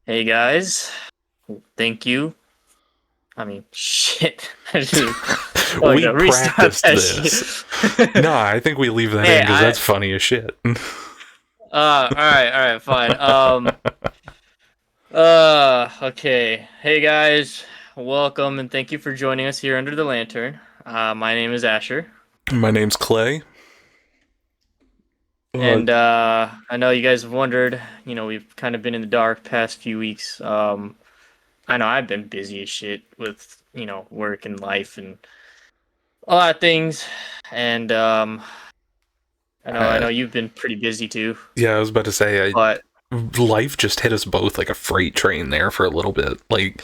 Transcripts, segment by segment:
Hey guys, thank you. I mean, shit. I just We to restart practiced that shit. this. No, I think we leave that Hey, in because that's funny as shit. all right, fine. Okay. Hey guys, welcome and thank you for joining us here under the lantern. My name is Asher, My name's Clay. Uh, and I know you guys have wondered. We've kind of been in the dark past few weeks. I know I've been busy as shit with work and life and a lot of things, and I know you've been pretty busy too, yeah, I was about to say, but life just hit us both like a freight train there for a little bit. Like,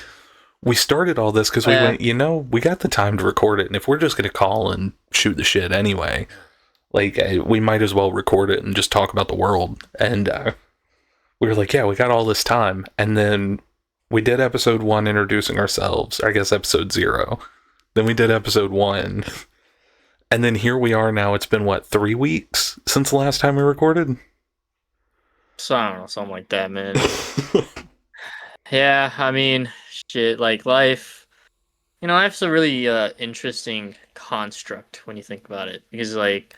we started all this because we uh, went, we got the time to record it, and if we're just going to call and shoot the shit anyway, like, we might as well record it and just talk about the world. And we were like, yeah, we got all this time. And then we did episode 1 introducing ourselves, I guess episode 0. Then we did episode 1. And then here we are now. It's been, what, 3 weeks since the last time we recorded? so I don't know, something like that, man. Yeah, I mean, shit, like life. Life's a really interesting construct when you think about it, because like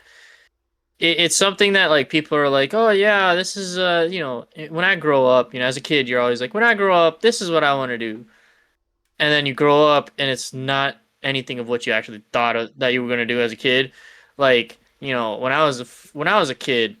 it's something that like people are like, oh yeah, this is when I grow up, as a kid, you're always like, when I grow up, this is what I want to do. And then you grow up and it's not anything of what you actually thought that you were going to do as a kid. Like, when I was a kid,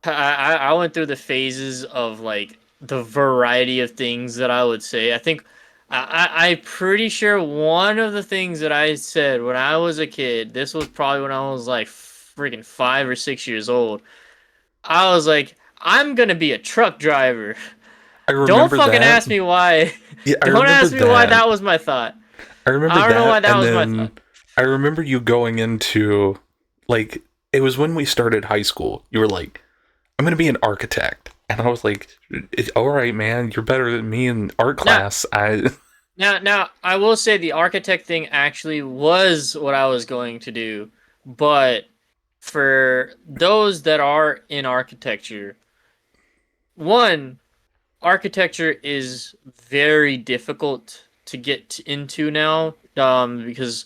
I went through the phases of like the variety of things that I would say. I think I'm pretty sure one of the things that I said when I was a kid, this was probably when I was like freaking 5 or 6 years old. I was like, I'm gonna be a truck driver. I Don't remember fucking that. ask me why. Yeah, I Don't remember ask me why that. that was my thought. I remember I don't know why that. that And was my thought. then I remember you going into, like, it was when we started high school. You were like, I'm going to be an architect. And I was like, all right, man, you're better than me in art Now, class. I now, I will say the architect thing actually was what I was going to do, but for those that are in architecture, one, architecture is very difficult to get into now, because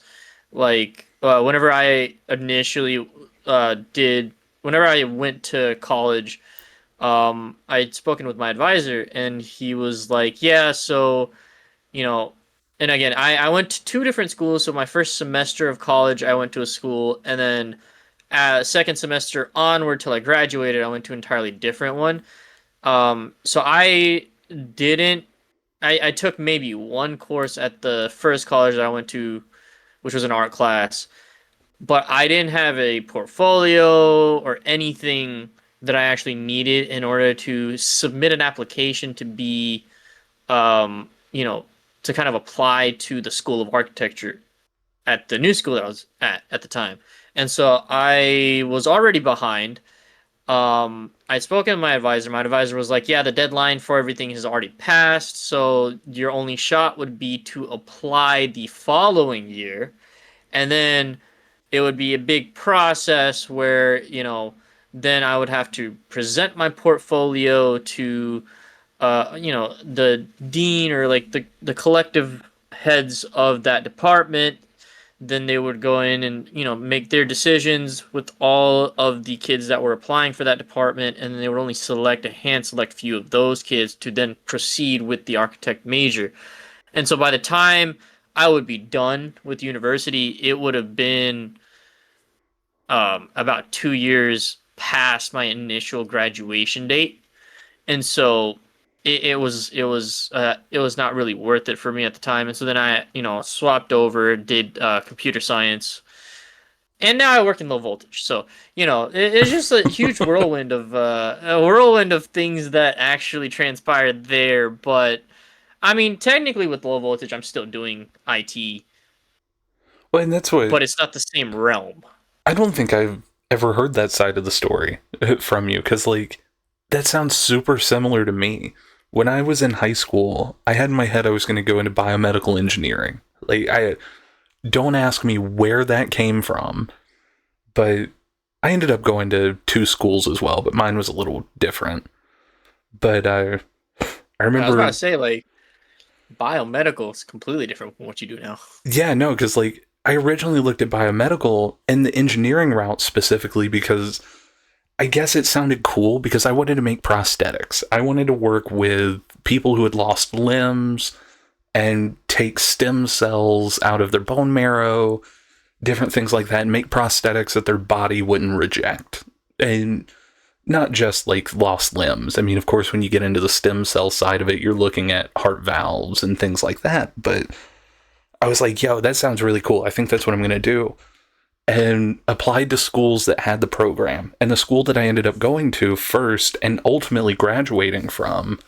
like whenever I initially did, whenever I went to college, I'd spoken with my advisor, and he was like, yeah, so you know, and again, I went to two different schools. So my first semester of college, I went to a school, and then second semester onward till I graduated, I went to an entirely different one. So I didn't. I took maybe one course at the first college that I went to, which was an art class, but I didn't have a portfolio or anything that I actually needed in order to submit an application to be um, you know, to kind of apply to the School of Architecture at the new school that I was at the time. And so I was already behind. I'd spoken to my advisor. My advisor was like, "Yeah, the deadline for everything has already passed, so your only shot would be to apply the following year, and then it would be a big process where then I would have to present my portfolio to the dean or like the collective heads of that department. Then they would go in and make their decisions with all of the kids that were applying for that department, and then they would only select a hand select few of those kids to then proceed with the architect major. And so by the time I would be done with university, it would have been about 2 years past my initial graduation date. And so it was not really worth it for me at the time. And so then I swapped over, did computer science, and now I work in low voltage. So it's just a huge whirlwind of things that actually transpired there. But I mean, technically with low voltage, I'm still doing IT, well, and that's what but it's not the same realm. I don't think I've ever heard that side of the story from you because, like, that sounds super similar to me. When I was in high school, I had in my head I was going to go into biomedical engineering. Like, I don't ask me where that came from, but I ended up going to two schools as well, but mine was a little different. But I I I was about to remember, say like biomedical is completely different from what you do now. yeah, no, because like I originally looked at biomedical and the engineering route specifically because I guess it sounded cool because I wanted to make prosthetics. I wanted to work with people who had lost limbs and take stem cells out of their bone marrow, different things like that, and make prosthetics that their body wouldn't reject. And not just like lost limbs. I mean, of course, when you get into the stem cell side of it, you're looking at heart valves and things like that. But I was like, yo, that sounds really cool. I think that's what I'm going to do. And applied to schools that had the program. And the school that I ended up going to first and ultimately graduating from,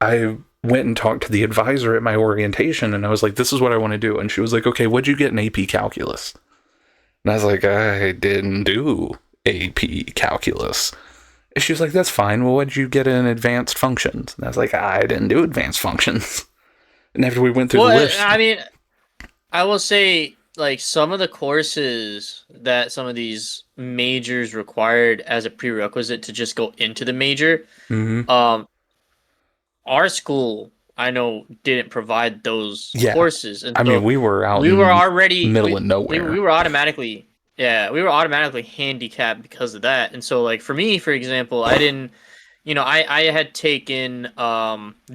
I went and talked to the advisor at my orientation and I was like, this is what I want to do. And she was like, okay, what'd you get in AP calculus? And I was like, I didn't do AP calculus. And she was like, that's fine. Well, what'd you get in advanced functions? And I was like, I didn't do advanced functions. And after we went through the Well, list, I mean, I will say like some of the courses that some of these majors required as a prerequisite to just go into the major, mm-hmm, um, our school I know didn't provide those yeah, courses, and I mean, so we were out we were in already middle of we nowhere. were automatically we were automatically handicapped because of that. And so like for me, for example, I didn't I had taken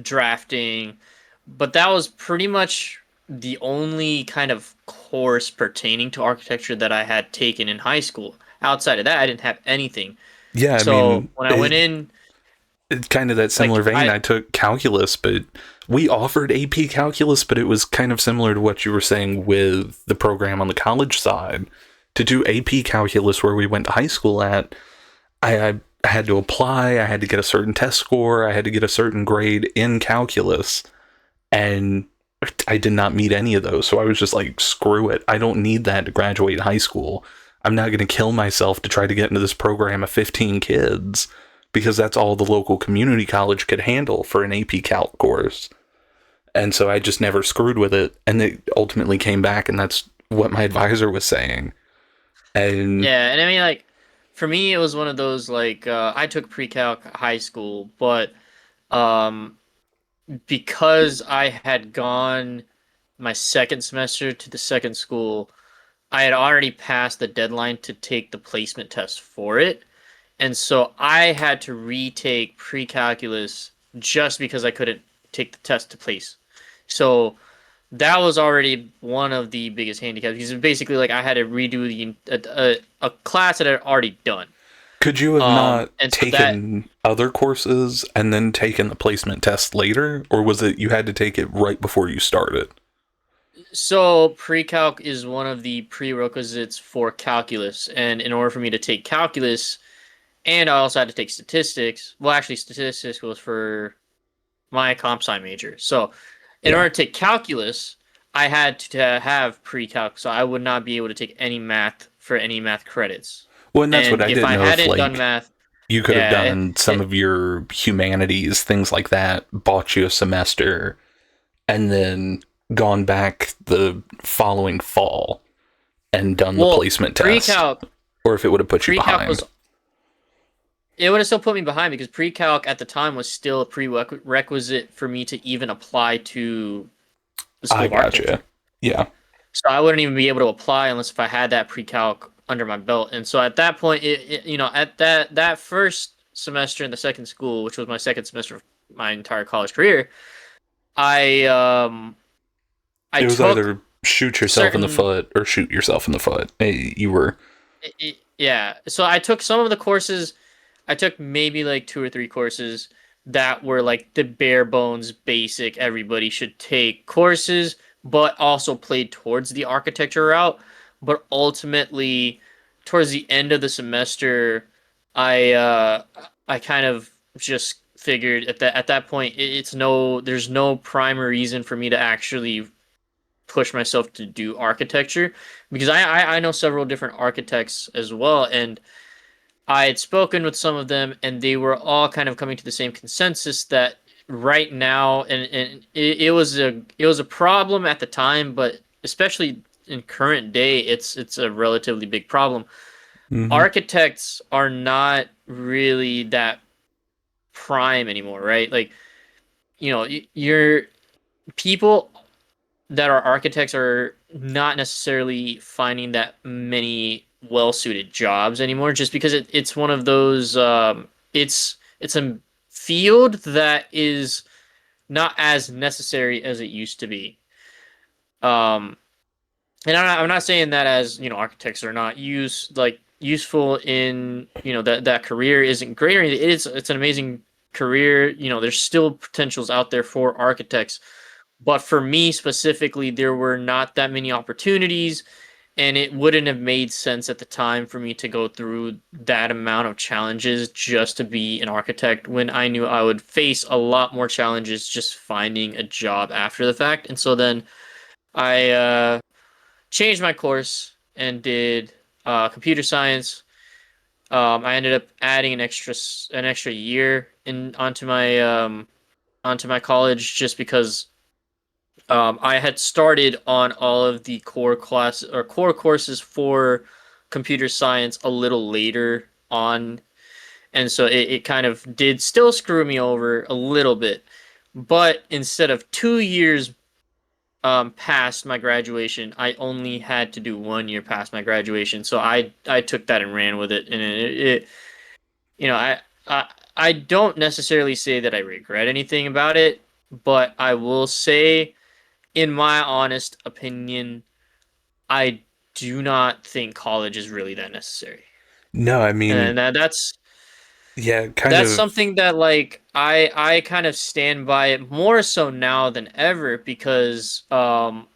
drafting, but that was pretty much the only kind of course pertaining to architecture that I had taken in high school. Outside of that, I didn't have anything. Yeah, I So mean, when I went in, it's kind of that similar like vein. I I took calculus, but we offered AP calculus, but it was kind of similar to what you were saying with the program on the college side. To do AP calculus where we went to high school at, I had to apply, I had to get a certain test score, I had to get a certain grade in calculus, and I did not meet any of those. So I was just like, screw it. I don't need that to graduate high school. I'm not going to kill myself to try to get into this program of 15 kids because that's all the local community college could handle for an AP Calc course. And so I just never screwed with it. And it ultimately came back, and that's what my advisor was saying. And yeah, and I mean like for me it was one of those like I took pre-calc high school, but um because I had gone my second semester to the second school, I had already passed the deadline to take the placement test for it. And so I had to retake pre-calculus just because I couldn't take the test to place. So that was already one of the biggest handicaps because basically like I had to redo a class that I had already done. could you have not And so that taken other courses and then taken the placement test later? Or was it you had to take it right before you started? so pre-calc is one of the prerequisites for calculus, and in order for me to take calculus, and I also had to take statistics. Well, actually, statistics was for my comp sci major. So, in Yeah. order to take calculus, I had to have pre-calc, so I would not be able to take any math for any math credits. Well, and that's what And I if didn't I know if hadn't done like math, you could have yeah, done some of your humanities, things like that, bought you a semester, and then gone back the following fall and done the well, placement test, pre-calc or if it would have put you pre-calc behind. was it would have still put me behind because pre-calc at the time was still a prerequisite for me to even apply to the School I of Architecture. gotcha. Yeah. So I wouldn't even be able to apply unless if I had that pre-calc under my belt. And so at that point, at that first semester in the second school, which was my second semester of my entire college career, I I It was took either shoot yourself in the certain foot or shoot yourself in the foot. You were, yeah. So I took some of the courses. I took maybe like two or three courses that were like the bare bones basic everybody should take courses, but also played towards the architecture route. But ultimately, towards the end of the semester, I uh I kind of just figured at that point there's no prime reason for me to actually push myself to do architecture because I know several different architects as well, and I had spoken with some of them, and they were all kind of coming to the same consensus that right now, and it was a problem at the time, but especially in current day, it's a relatively big problem. mm-hmm. Architects are not really that prime anymore, right? Like you're people that are architects are not necessarily finding that many well-suited jobs anymore, just because it's one of those it's a field that is not as necessary as it used to be. Um, and I'm not saying that as architects are not useful in that career isn't great or anything. It's an amazing career. There's still potentials out there for architects, but for me specifically, there were not that many opportunities, and it wouldn't have made sense at the time for me to go through that amount of challenges just to be an architect when I knew I would face a lot more challenges just finding a job after the fact. And so then I changed my course and did computer science. I ended up adding an extra year in onto my college just because I had started on all of the core courses for computer science a little later on, and so it kind of did still screw me over a little bit. But instead of 2 years past my graduation, I only had to do 1 year past my graduation. So I took that and ran with it, and it you know I I don't necessarily say that I regret anything about it, but I will say, in my honest opinion, I do not think college is really that necessary. No, I mean, And that's yeah, kind that's of. something that like I kind of stand by it more so now than ever because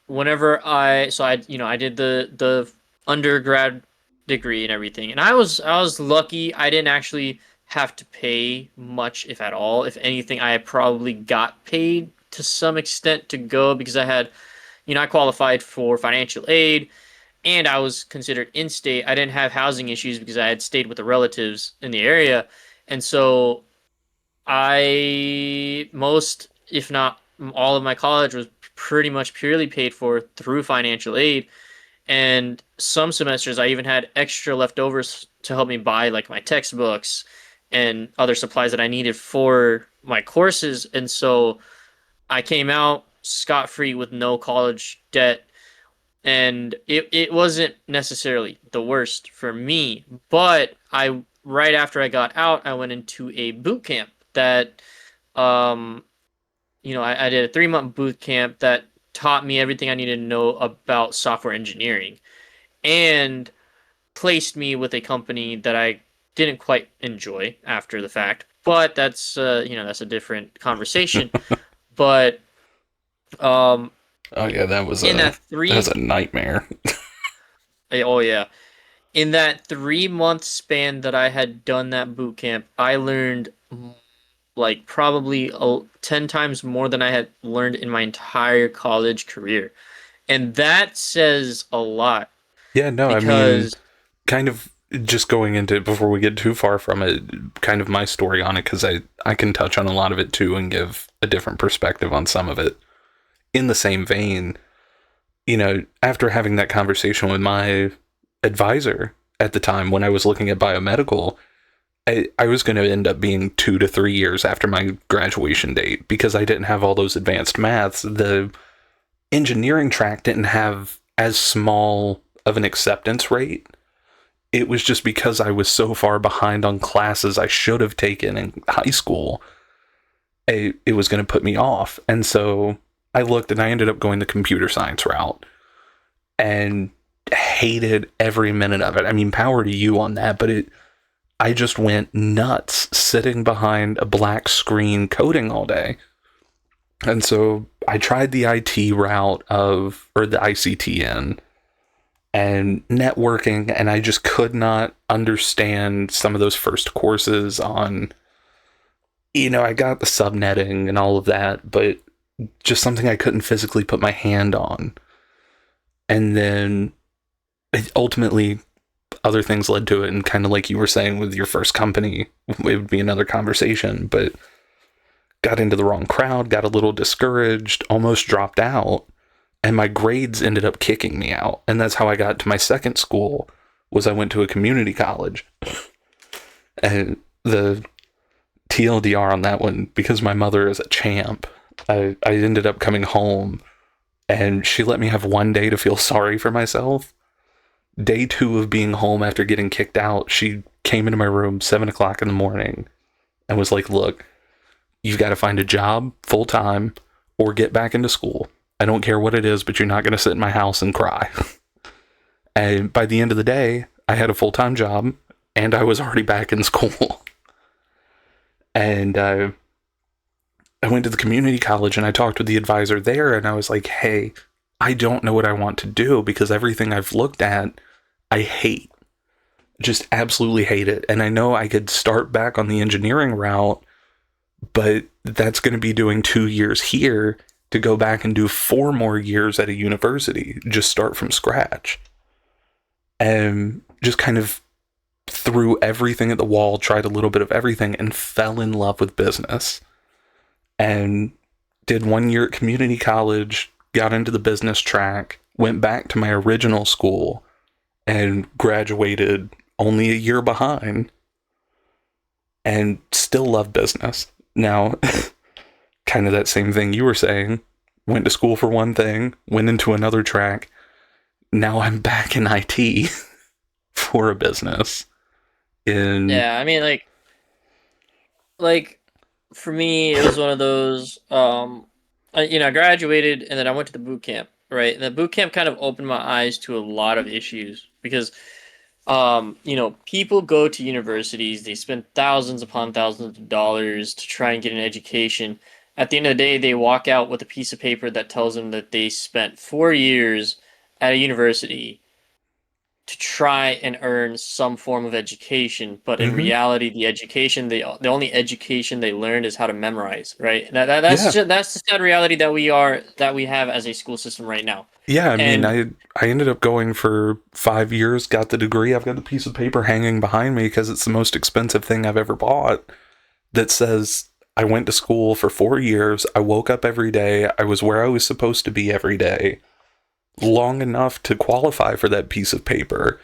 whenever I did the undergrad degree and everything, and I was lucky. I didn't actually have to pay much, if at all. If anything, I probably got paid to some extent to go because I qualified for financial aid and I was considered in-state. I didn't have housing issues because I had stayed with the relatives in the area. And so if not all of my college was pretty much purely paid for through financial aid. And some semesters I even had extra leftovers to help me buy like my textbooks and other supplies that I needed for my courses. And so I came out scot-free with no college debt, and it wasn't necessarily the worst for me, but I right after I got out, I went into a boot camp that um I did a 3 month boot camp that taught me everything I needed to know about software engineering and placed me with a company that I didn't quite enjoy after the fact, but that's a different conversation. But um Oh yeah, in that that was three a nightmare. oh yeah, in that 3 month span that I had done that boot camp, I learned like probably 10 times more than I had learned in my entire college career. And that says a lot Yeah, no, I mean, because, kind of just going into it before we get too far from it, kind of my story on it, because I can touch on a lot of it too and give a different perspective on some of it. In the same vein, after having that conversation with my advisor at the time when I was looking at biomedical, I was going to end up being 2 to 3 years after my graduation date because I didn't have all those advanced maths. The engineering track didn't have as small of an acceptance rate. It was just because I was so far behind on classes I should have taken in high school. It was going to put me off. And so I looked and I ended up going the computer science route and hated every minute of it. I mean, power to you on that, but I just went nuts sitting behind a black screen coding all day. And so I tried the IT route or the ICTN and networking, and I just could not understand some of those first courses on, I got the subnetting and all of that, but just something I couldn't physically put my hand on. And then ultimately, other things led to it, and kind of like you were saying with your first company, it would be another conversation, but got into the wrong crowd, got a little discouraged, almost dropped out, and my grades ended up kicking me out. And that's how I got to my second school, was I went to a community college. And the TLDR on that one, because my mother is a champ. I ended up coming home and she let me have one day to feel sorry for myself. Day two of being home after getting kicked out, she came into my room 7 o'clock in the morning and was like, "Look, you've got to find a job full time or get back into school. I don't care what it is, but you're not going to sit in my house and cry." And by the end of the day, I had a full time job and I was already back in school. And I went to the community college and I talked with the advisor there and I was like, "Hey, I don't know what I want to do because everything I've looked at, I hate. Just absolutely hate it. And I know I could start back on the engineering route, but that's going to be doing 2 years here to go back and do 4 more years at a university, just start from scratch." And just kind of threw everything at the wall, tried a little bit of everything, and fell in love with business. And did 1 year at community college, got into the business track, went back to my original school, and graduated only a year behind, and still love business. Now, kind of that same thing you were saying. Went to school for one thing, went into another track. Now I'm back in IT for a business. In Yeah, I mean, like for me, it was one of those. I graduated and then I went to the boot camp, right? And the boot camp kind of opened my eyes to a lot of issues because, people go to universities, they spend thousands upon thousands of dollars to try and get an education. At the end of the day, they walk out with a piece of paper that tells them that they spent 4 years at a university to try and earn some form of education, but in mm-hmm. reality, the only education they learned is how to memorize, right? That's Yeah. just that's the sad reality that we have as a school system right now. Yeah, I mean, And I ended up going for 5 years, got the degree. I've got the piece of paper hanging behind me because it's the most expensive thing I've ever bought that says I went to school for 4 years. I woke up every day. I was where I was supposed to be every day, long enough to qualify for that piece of paper.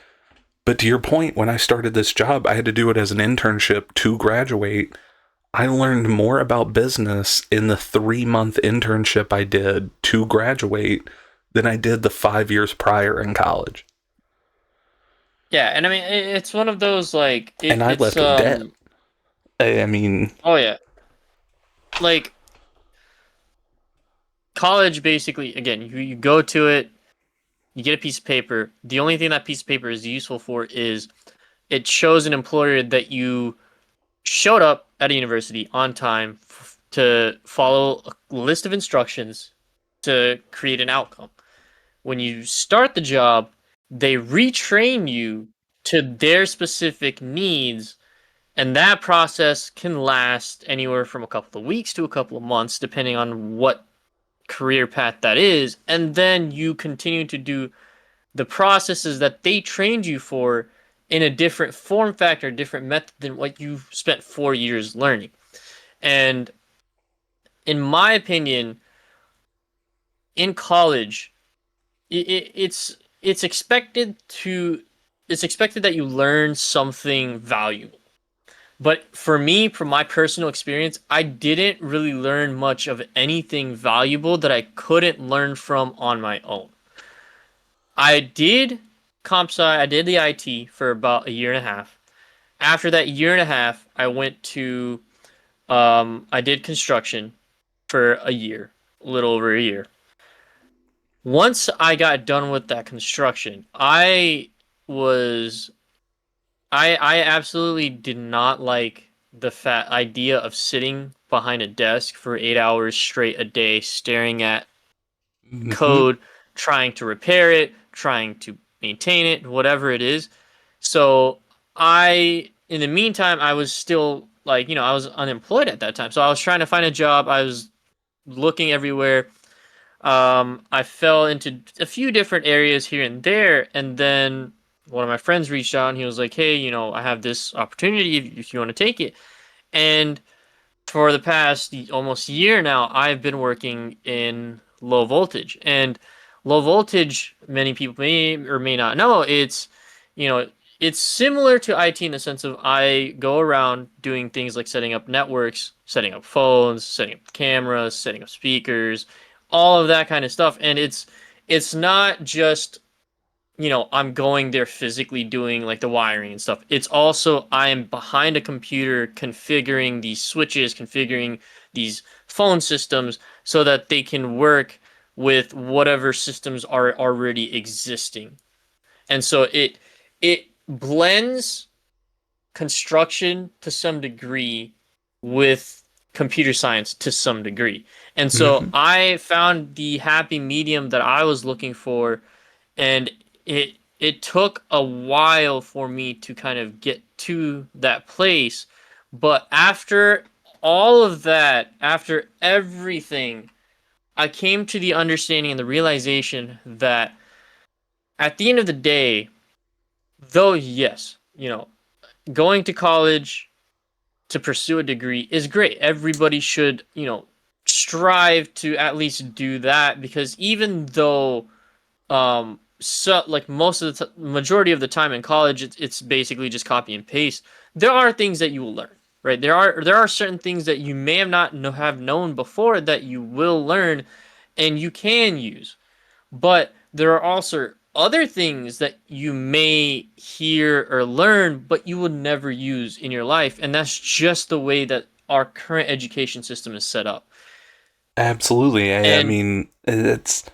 But to your point, when I started this job, I had to do it as an internship to graduate. I learned more about business in the 3 month internship I did to graduate than I did the 5 years prior in college. yeah, and I mean it's one of those like And I it's left with debt. I mean, oh yeah, like college basically again, you go to it, you get a piece of paper. The only thing that piece of paper is useful for is it shows an employer that you showed up at a university on time to follow a list of instructions to create an outcome. When you start the job, they retrain you to their specific needs, and that process can last anywhere from a couple of weeks to a couple of months, depending on what career path that is. And then you continue to do the processes that they trained you for in a different form factor, different method than what you spent 4 years learning. And in my opinion, in college, it's expected to it's expected that you learn something valuable. But for me, from my personal experience, I didn't really learn much of anything valuable that I couldn't learn from on my own. I did comp sci, I did the IT for about a year and a half. After that year and a half, I went to I did construction for a year, a little over a year. Once I got done with that construction, was I absolutely did not like the fat idea of sitting behind a desk for 8 hours straight a day, staring at mm-hmm. code, trying to repair it, trying to maintain it, whatever it is. So in the meantime, I was still like, I was unemployed at that time. So I was trying to find a job. I was looking everywhere. I fell into a few different areas here and there, and then one of my friends reached out and he was like, "Hey, I have this opportunity if you want to take it." And for the past almost year now, I've been working in low voltage. And low voltage, many people may or may not know, you know, it's similar to IT in the sense of I go around doing things like setting up networks, setting up phones, setting up cameras, setting up speakers, all of that kind of stuff. And it's not just, I'm going there physically doing like the wiring and stuff. It's also I am behind a computer configuring these switches, configuring these phone systems so that they can work with whatever systems are already existing. And so it blends construction to some degree with computer science to some degree. And so Hmm. I found the happy medium that I was looking for, and it took a while for me to kind of get to that place. But after all of that, after everything, I came to the understanding and the realization that at the end of the day, though, yes, going to college to pursue a degree is great. Everybody should, strive to at least do that because even though so like most of the majority of the time in college it's basically just copy and paste, there are things that you will learn, right? There are certain things that you may have not have known before that you will learn and you can use, but there are also other things that you may hear or learn, but you will never use in your life. And that's just the way that our current education system is set up. Absolutely. I And mean, it's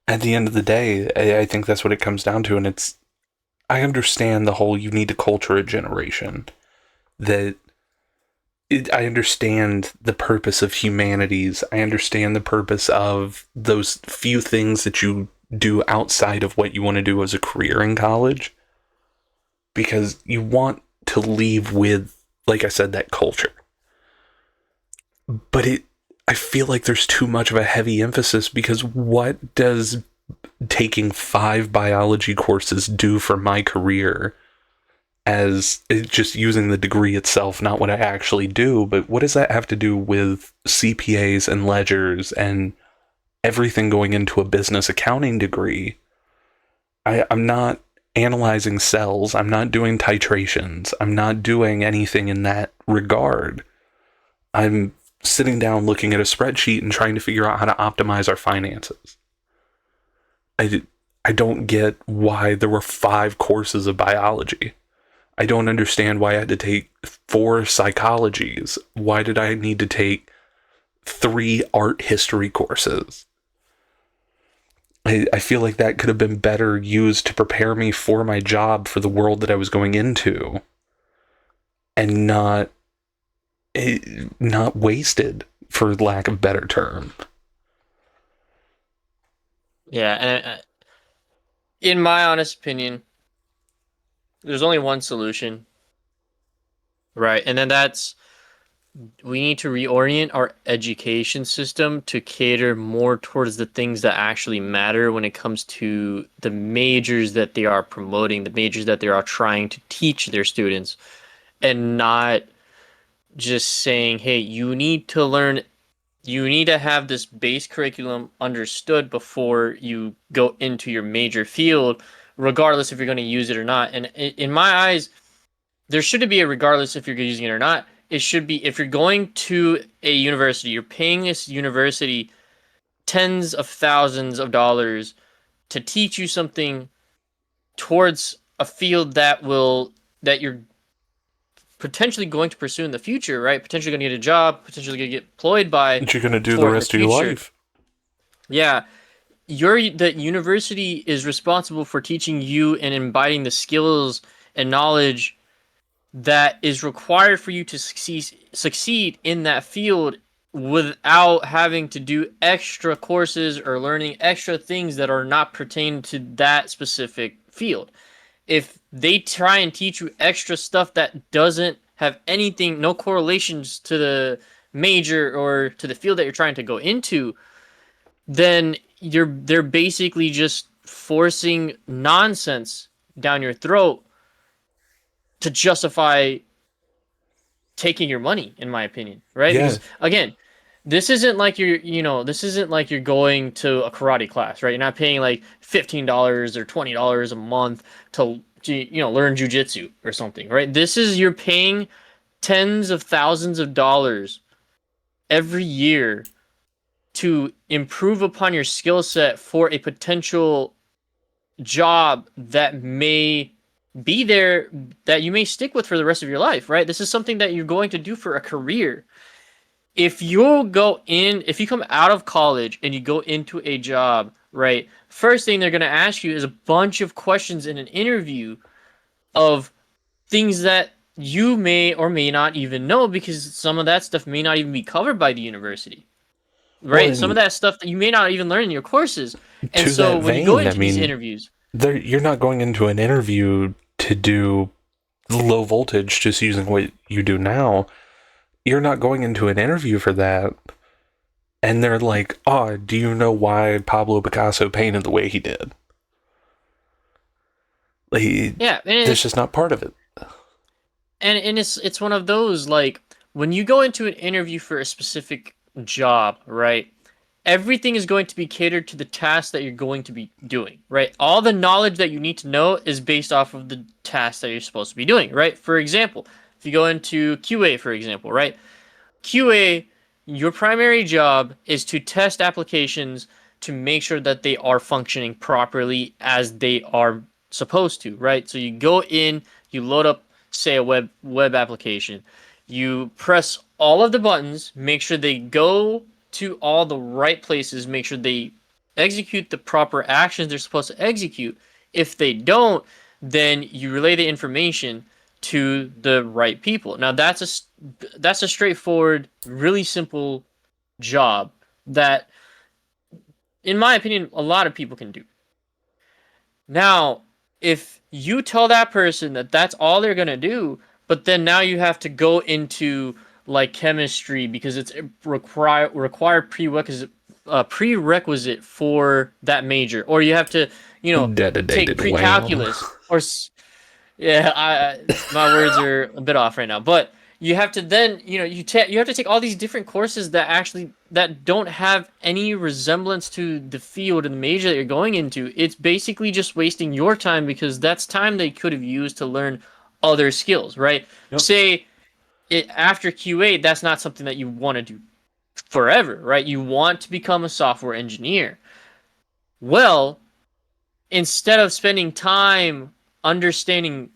at the end of the day, I think that's what it comes down to. And I understand the whole you need to culture a generation. That I understand the purpose of humanities. I understand the purpose of those few things that you do outside of what you want to do as a career in college because you want to leave with, like I said, that culture. But I feel like there's too much of a heavy emphasis because what does taking 5 biology courses do for my career as just using the degree itself, not what I actually do, but what does that have to do with CPAs and ledgers and everything going into a business accounting degree? I'm not analyzing cells, I'm not doing titrations, I'm not doing anything in that regard. I'm sitting down looking at a spreadsheet and trying to figure out how to optimize our finances. I, I don't get why there were 5 courses of biology. I don't understand why I had to take 4 psychologies. Why did I need to take 3 art history courses? I feel like that could have been better used to prepare me for my job for the world that I was going into and not wasted, for lack of a better term. yeah, and in my honest opinion, there's only one solution, right? And then that's we need to reorient our education system to cater more towards the things that actually matter when it comes to the majors that they are promoting, the majors that they are trying to teach their students, and not just saying, hey, you need to have this base curriculum understood before you go into your major field, regardless if you're going to use it or not. And in my eyes, there shouldn't be a regardless if you're using it or not. It should be if you're going to a university, you're paying this university tens of thousands of dollars to teach you something towards a field that you're potentially going to pursue in the future, right? Potentially going to get a job, potentially going to get employed by What you're going to do the for in the rest of your future. life. Yeah, the university is responsible for teaching you and imbibing the skills and knowledge that is required for you to succeed in that field without having to do extra courses or learning extra things that are not pertaining to that specific field. If they try and teach you extra stuff that doesn't have anything, no correlations to the major or to the field that you're trying to go into, then they're basically just forcing nonsense down your throat to justify taking your money, in my opinion, right? Yeah, Because again, this isn't like you're going to a karate class, right? You're not paying like $15 or $20 a month to to learn jujitsu or something, right? This is you're paying tens of thousands of dollars every year to improve upon your skill set for a potential job that may be there that you may stick with for the rest of your life, right? This is something that you're going to do for a career. If you come out of college and you go into a job, right? First thing they're going to ask you is a bunch of questions in an interview of things that you may or may not even know because some of that stuff may not even be covered by the university, Well, right? Some of and that stuff that you may not even learn in your courses. And to so that when you go vein, I into these mean, interviews, you're not going into an interview to do low voltage just using what you do now. You're not going into an interview for that. And they're like, oh, do you know why Pablo Picasso painted the way he did? Like, yeah, that's just not part of it. it's one of those like when you go into an interview for a specific job, right? Everything is going to be catered to the task that you're going to be doing, right? All the knowledge that you need to know is based off of the task that you're supposed to be doing, right? For example, if you go into QA, for example, right? QA, your primary job is to test applications to make sure that they are functioning properly as they are supposed to, right? So you go in, you load up, say, a web application, you press all of the buttons, make sure they go to all the right places, make sure they execute the proper actions they're supposed to execute. If they don't, then you relay the information to the right people. Now that's a straightforward, really simple job that, in my opinion, a lot of people can do. Now, if you tell that person that that's all they're gonna do, but then now you have to go into like chemistry because it's a required prerequisite for that major, or you have to take Dedicated wham. pre-calculus yeah, my words are a bit off right now, but you have to then, you have to take all these different courses that don't have any resemblance to the field and the major that you're going into. It's basically just wasting your time because that's time they could have used to learn other skills, right? Yep. Say after QA, that's not something that you want to do forever, right? You want to become a software engineer. Well, instead of spending time understanding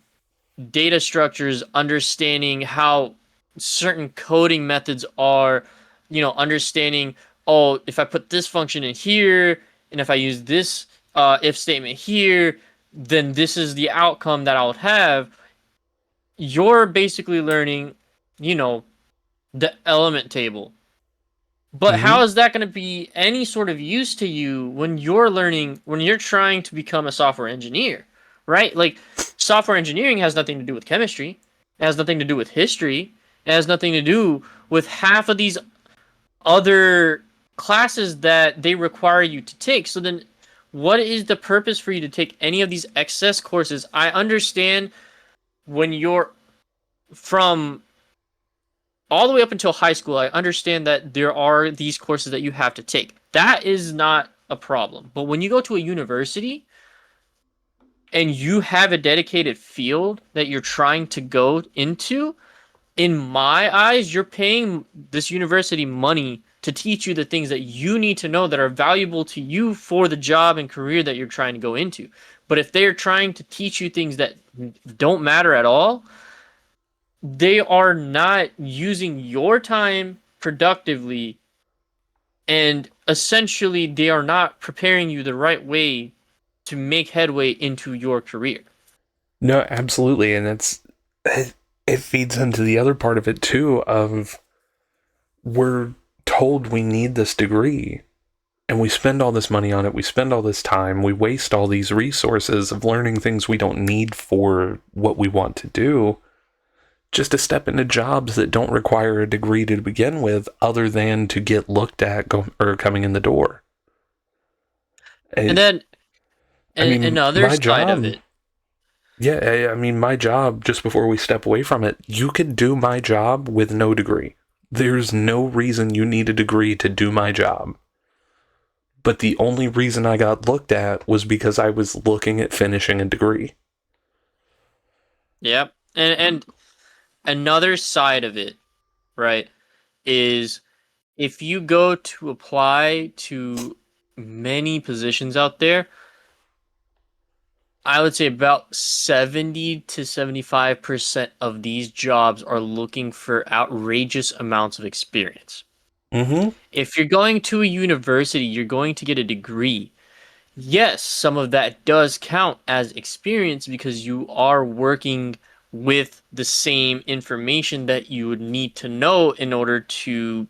data structures, understanding how certain coding methods are, understanding, oh, if I put this function in here, and if I use this if statement here, then this is the outcome that I'll have. You're basically learning, you know, the element table. But Mm-hmm. how is that going to be any sort of use to you when you're learning, when you're trying to become a software engineer, right? Like, software engineering has nothing to do with chemistry, it has nothing to do with history, it has nothing to do with half of these other classes that they require you to take. So then, what is the purpose for you to take any of these excess courses? I understand when you're from all the way up until high school, I understand that there are these courses that you have to take. That is not a problem. But when you go to a university and you have a dedicated field that you're trying to go into, in my eyes, you're paying this university money to teach you the things that you need to know that are valuable to you for the job and career that you're trying to go into. But if they're trying to teach you things that don't matter at all, they are not using your time productively, and essentially they are not preparing you the right way to make headway into your career. No, absolutely. And it feeds into the other part of it too of we're told we need this degree and we spend all this money on it, we spend all this time, we waste all these resources of learning things we don't need for what we want to do just to step into jobs that don't require a degree to begin with other than to get looked at or coming in the door. And I, then I mean, another my side of job, it, yeah, I mean, my job, just before we step away from it, you could do my job with no degree. There's no reason you need a degree to do my job. But the only reason I got looked at was because I was looking at finishing a degree. Yep. And another side of it, right, is if you go to apply to many positions out there, I would say about 70 to 75% of these jobs are looking for outrageous amounts of experience. Mm-hmm. If you're going to a university, you're going to get a degree. Yes, some of that does count as experience because you are working with the same information that you would need to know in order to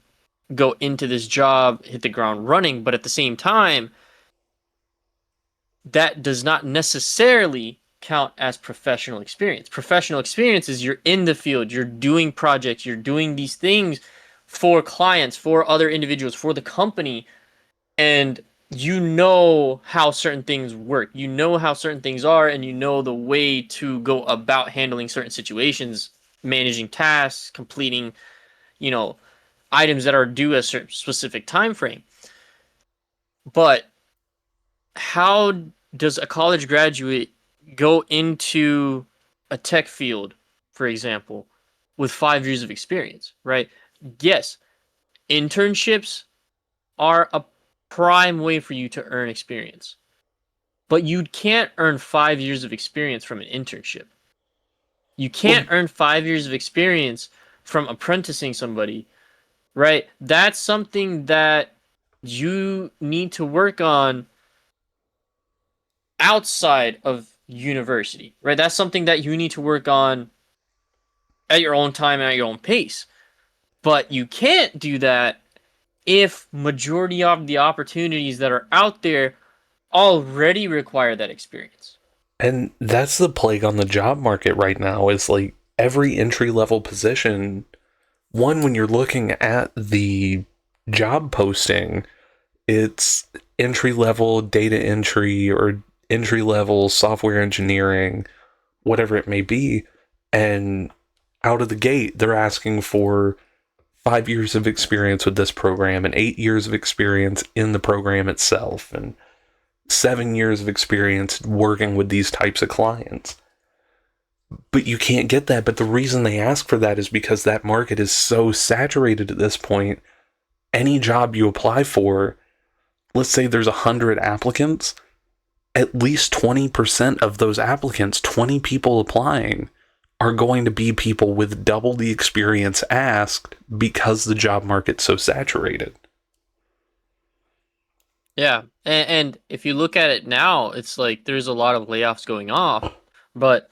go into this job, hit the ground running. But at the same time, that does not necessarily count as professional experience. Professional experience is you're in the field, you're doing projects, you're doing these things for clients, for other individuals, for the company, and you know how certain things work. You know how certain things are, and you know the way to go about handling certain situations, managing tasks, completing, you know, items that are due a certain specific time frame. But how does a college graduate go into a tech field, for example, with 5 years of experience, right? Yes, internships are a prime way for you to earn experience, but you can't earn 5 years of experience from an internship. You can't Well, earn 5 years of experience from apprenticing somebody, right? That's something that you need to work on outside of university, right? That's something that you need to work on at your own time and at your own pace. But you can't do that if majority of the opportunities that are out there already require that experience. and that's the plague on the job market right now is like every entry level position, one, when you're looking at the job posting, it's entry level data entry or entry level software engineering, whatever it may be. And out of the gate, they're asking for 5 years of experience with this program and 8 years of experience in the program itself and 7 years of experience working with these types of clients. But you can't get that. But the reason they ask for that is because that market is so saturated at this point. Any job you apply for, let's say there's 100 applicants, at least 20% of those applicants, 20 people applying, are going to be people with double the experience asked because the job market's so saturated. Yeah. And if you look at it now, it's like there's a lot of layoffs going off, but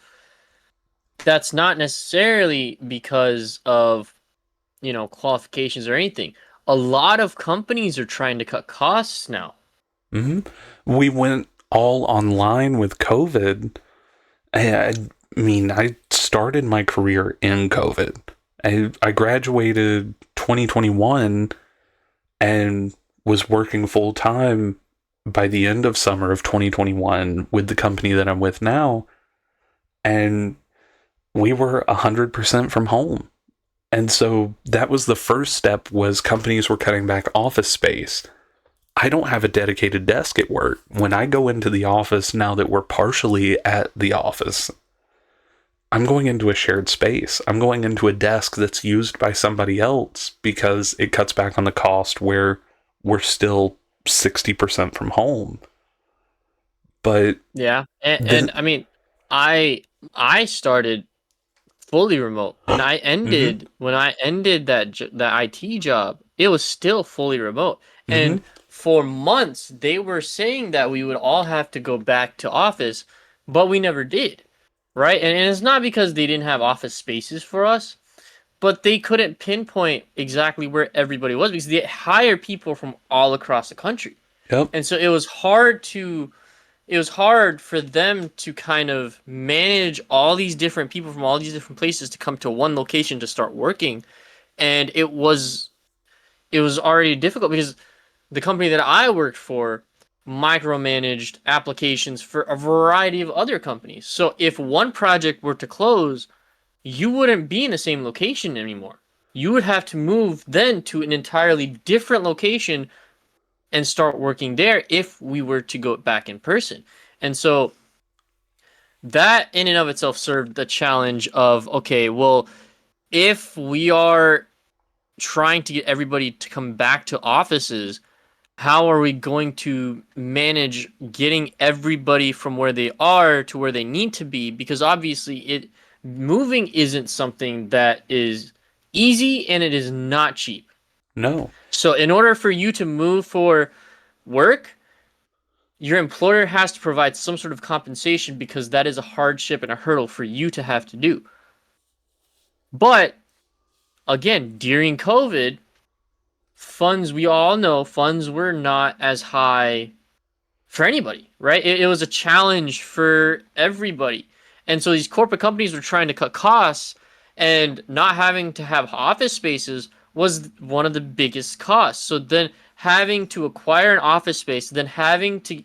that's not necessarily because of, qualifications or anything. A lot of companies are trying to cut costs now. hmm We went all online with COVID. I mean, I started my career in COVID. I graduated 2021 and was working full time by the end of summer of 2021 with the company that I'm with now. And we were 100% from home. And so that was the first step was companies were cutting back office space. I don't have a dedicated desk at work. When I go into the office now that we're partially at the office, I'm going into a shared space. I'm going into a desk that's used by somebody else because it cuts back on the cost where we're still 60% from home. But Yeah. And, this, and I mean, I started fully remote. mm-hmm, When I ended that IT job, it was still fully remote. mm-hmm, And for months they were saying that we would all have to go back to office, but we never did. Right? And it's not because they didn't have office spaces for us, but they couldn't pinpoint exactly where everybody was because they hire people from all across the country. yep, And so it was hard for them to kind of manage all these different people from all these different places to come to one location to start working, and it was already difficult because the company that I worked for micromanaged applications for a variety of other companies. So if one project were to close, you wouldn't be in the same location anymore. You would have to move then to an entirely different location and start working there if we were to go back in person. And so that in and of itself served the challenge of, okay, well, if we are trying to get everybody to come back to offices, how are we going to manage getting everybody from where they are to where they need to be? Because obviously, it moving isn't something that is easy and it is not cheap. No. So, in order for you to move for work, your employer has to provide some sort of compensation because that is a hardship and a hurdle for you to have to do. But again, during COVID, funds, we all know funds were not as high for anybody, right? It was a challenge for everybody. And so these corporate companies were trying to cut costs, and not having to have office spaces was one of the biggest costs. So then having to acquire an office space, then having to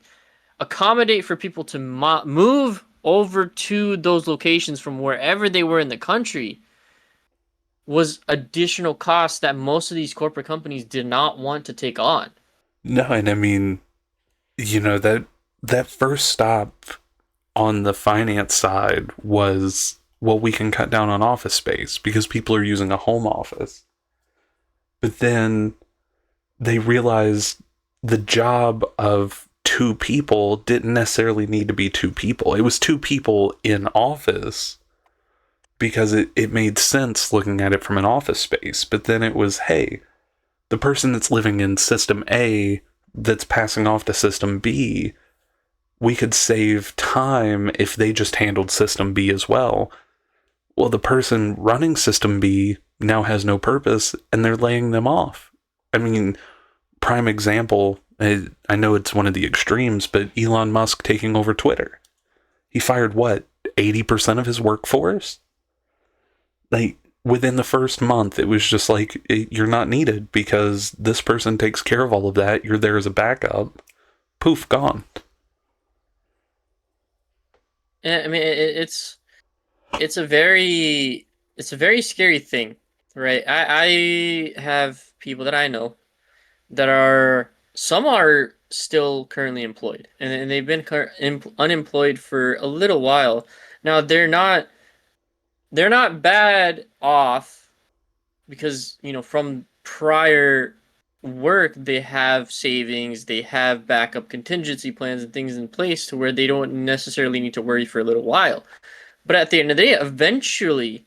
accommodate for people to move over to those locations from wherever they were in the country was additional costs that most of these corporate companies did not want to take on. No, and I mean, that first stop on the finance side was, well, we can cut down on office space because people are using a home office. But then they realized the job of two people didn't necessarily need to be two people. It was two people in office because it made sense looking at it from an office space. But then it was, hey, the person that's living in system A that's passing off to system B, we could save time if they just handled system B as well. Well, the person running system B now has no purpose and they're laying them off. I mean, prime example, I know it's one of the extremes, but Elon Musk taking over Twitter. He fired what, 80% of his workforce? Like, within the first month, it was just like, you're not needed because this person takes care of all of that. You're there as a backup. Poof, gone. And I mean, it's a very scary thing, right? I have people that I know that are some are still currently employed, and they've been unemployed for a little while. Now they're not bad off because from prior work they have savings, they have backup contingency plans and things in place to where they don't necessarily need to worry for a little while. But at the end of the day, eventually,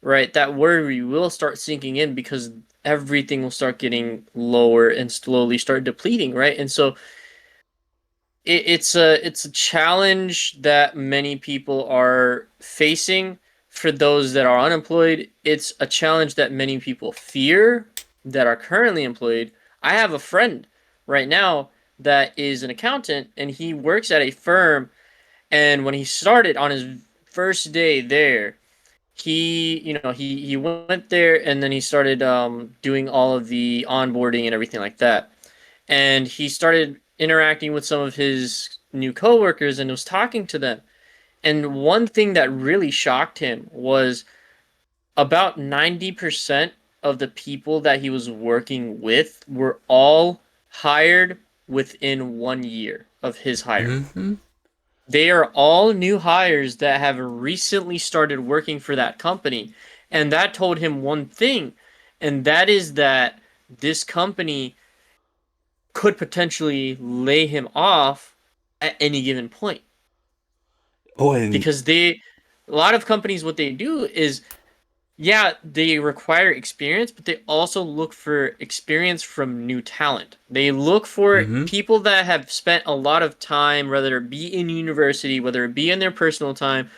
right, that worry will start sinking in because everything will start getting lower and slowly start depleting, right? And so it's a challenge that many people are facing. For those that are unemployed, it's a challenge that many people fear that are currently employed. I have a friend right now that is an accountant and he works at a firm, and when he started on his first day there, he went there and then he started doing all of the onboarding and everything like that, and he started interacting with some of his new coworkers and was talking to them. And one thing that really shocked him was about 90% of the people that he was working with were all hired within 1 year of his hiring. Mm-hmm. They are all new hires that have recently started working for that company. And that told him one thing, and that is that this company could potentially lay him off at any given point. Oh, and Because a lot of companies, what they do is, yeah, they require experience, but they also look for experience from new talent. They look for mm-hmm. people that have spent a lot of time, whether it be in university, whether it be in their personal time,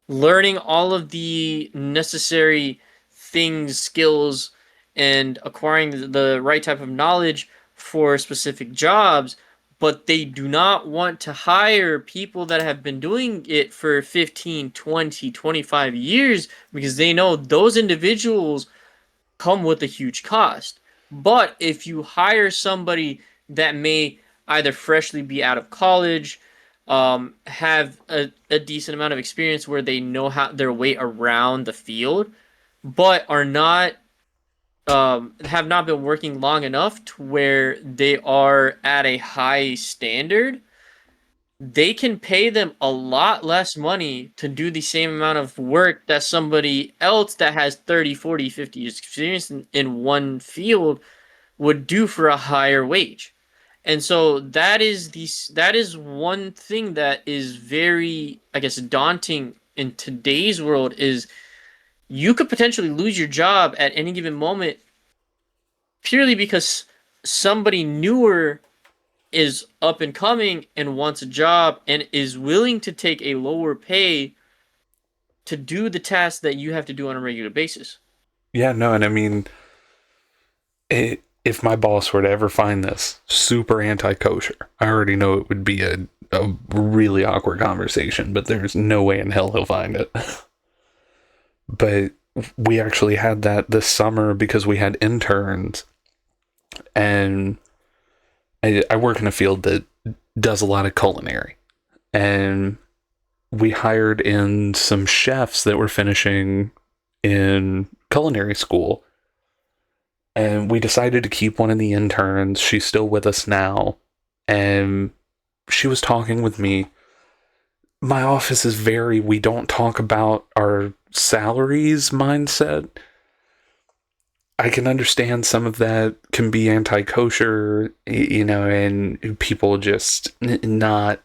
learning all of the necessary things, skills, and acquiring the right type of knowledge for specific jobs, but they do not want to hire people that have been doing it for 15, 20, 25 years because they know those individuals come with a huge cost. But if you hire somebody that may either freshly be out of college, have a decent amount of experience where they know how their way around the field, but are not have not been working long enough to where they are at a high standard, they can pay them a lot less money to do the same amount of work that somebody else that has 30, 40, 50 years experience in one field would do for a higher wage. And so that is one thing that is very, I guess, daunting in today's world is you could potentially lose your job at any given moment purely because somebody newer is up and coming and wants a job and is willing to take a lower pay to do the tasks that you have to do on a regular basis. Yeah, no, and I mean, if my boss were to ever find this super anti-kosher, I already know it would be a really awkward conversation, but there's no way in hell he'll find it. But we actually had that this summer because we had interns, and I work in a field that does a lot of culinary, and we hired in some chefs that were finishing in culinary school, and we decided to keep one of the interns. She's still with us now, and she was talking with me. My office is very, we don't talk about our salaries mindset. I can understand some of that can be anti kosher, and people just not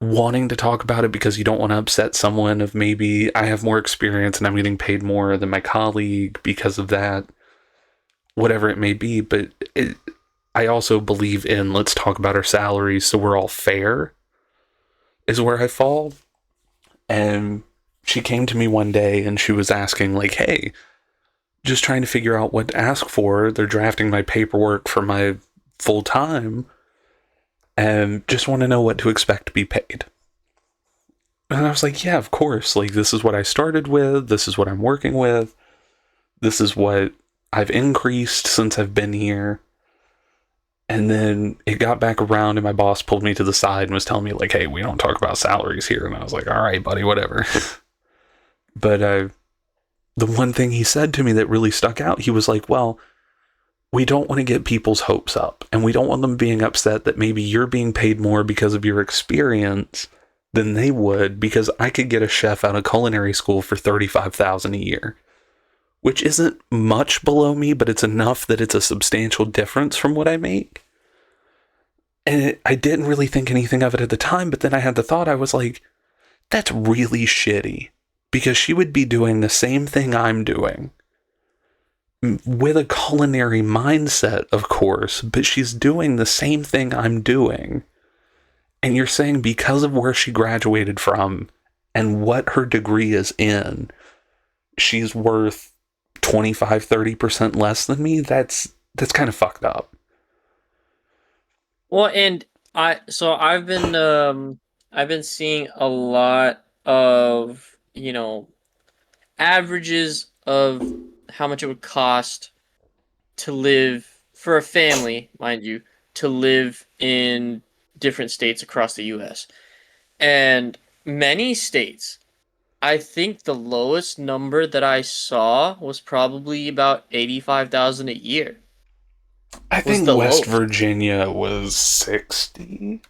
wanting to talk about it because you don't want to upset someone of maybe I have more experience and I'm getting paid more than my colleague because of that, whatever it may be. But I also believe in let's talk about our salaries so we're all fair, is where I fall. And she came to me one day and she was asking, like, hey, just trying to figure out what to ask for. They're drafting my paperwork for my full time and just want to know what to expect to be paid. And I was like, yeah, of course. Like, this is what I started with. This is what I'm working with. This is what I've increased since I've been here. And then it got back around and my boss pulled me to the side and was telling me, like, hey, we don't talk about salaries here. And I was like, all right, buddy, whatever. But the one thing he said to me that really stuck out, he was like, well, we don't want to get people's hopes up. And we don't want them being upset that maybe you're being paid more because of your experience than they would, because I could get a chef out of culinary school for $35,000 a year, which isn't much below me, but it's enough that it's a substantial difference from what I make. And I didn't really think anything of it at the time, but then I had the thought, I was like, that's really shitty, because she would be doing the same thing I'm doing with a culinary mindset, of course, but she's doing the same thing I'm doing. And you're saying because of where she graduated from and what her degree is in, she's worth 25-30% less than me? That's kind of fucked up. Well, and I've been seeing a lot of, averages of how much it would cost to live for a family, mind you, to live in different states across the US. And many states, I think the lowest number that I saw was probably about 85,000 a year. I Was think the West lowest. Virginia was 60.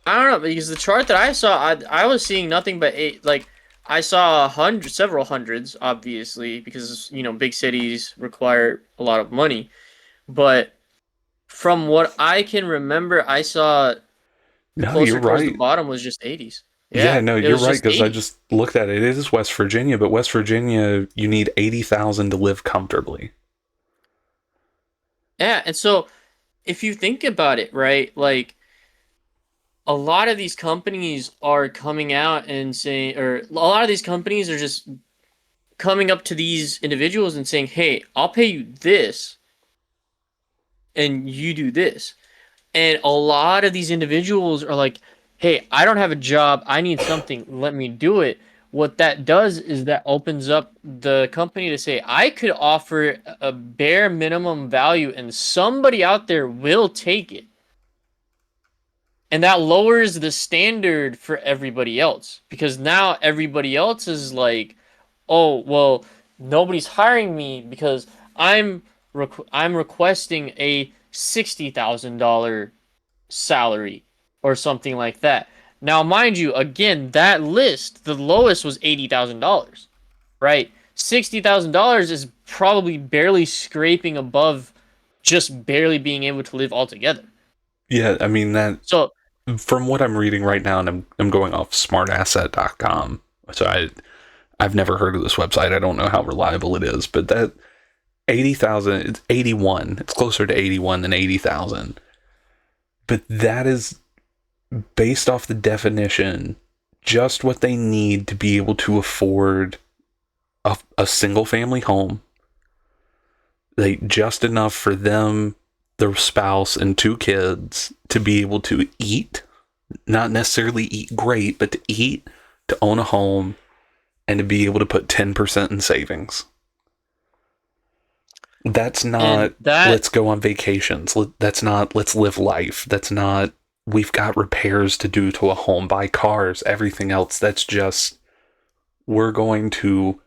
I don't know because the chart that I saw, I was seeing nothing but eight. Like I saw several hundreds, obviously, because big cities require a lot of money. But from what I can remember, I saw No, you're closer towards the right. bottom was just 80s. Yeah, Yeah, no, it you're was right, just because I 80s. just looked at it. It is West Virginia, but West Virginia, you need 80,000 to live comfortably. Yeah, and so if you think about it, right, like a lot of these companies are coming out and saying, or a lot of these companies are just coming up to these individuals and saying, "Hey, I'll pay you this, and you do this." And a lot of these individuals are like, "Hey, I don't have a job. I need something. Let me do it." What that does is that opens up the company to say, "I could offer a bare minimum value, and somebody out there will take it." And that lowers the standard for everybody else because now everybody else is like, oh well, nobody's hiring me because I'm I'm requesting a $60,000 salary or something like that. Now, mind you, again, that list, the lowest was $80,000, right? $60,000 is probably barely scraping above just barely being able to live altogether. Yeah, I mean that So, from what I'm reading right now, and I'm going off smartasset.com. So I've never heard of this website. I don't know how reliable it is, but that 80,000, it's 81. It's closer to 81 than 80,000. But that is based off the definition, just what they need to be able to afford a single family home. Like just enough for them, their spouse, and two kids to be able to eat, not necessarily eat great, but to eat, to own a home, and to be able to put 10% in savings. That's and not that let's go on vacations. That's not let's live life. That's not we've got repairs to do to a home, buy cars, everything else. That's just we're going to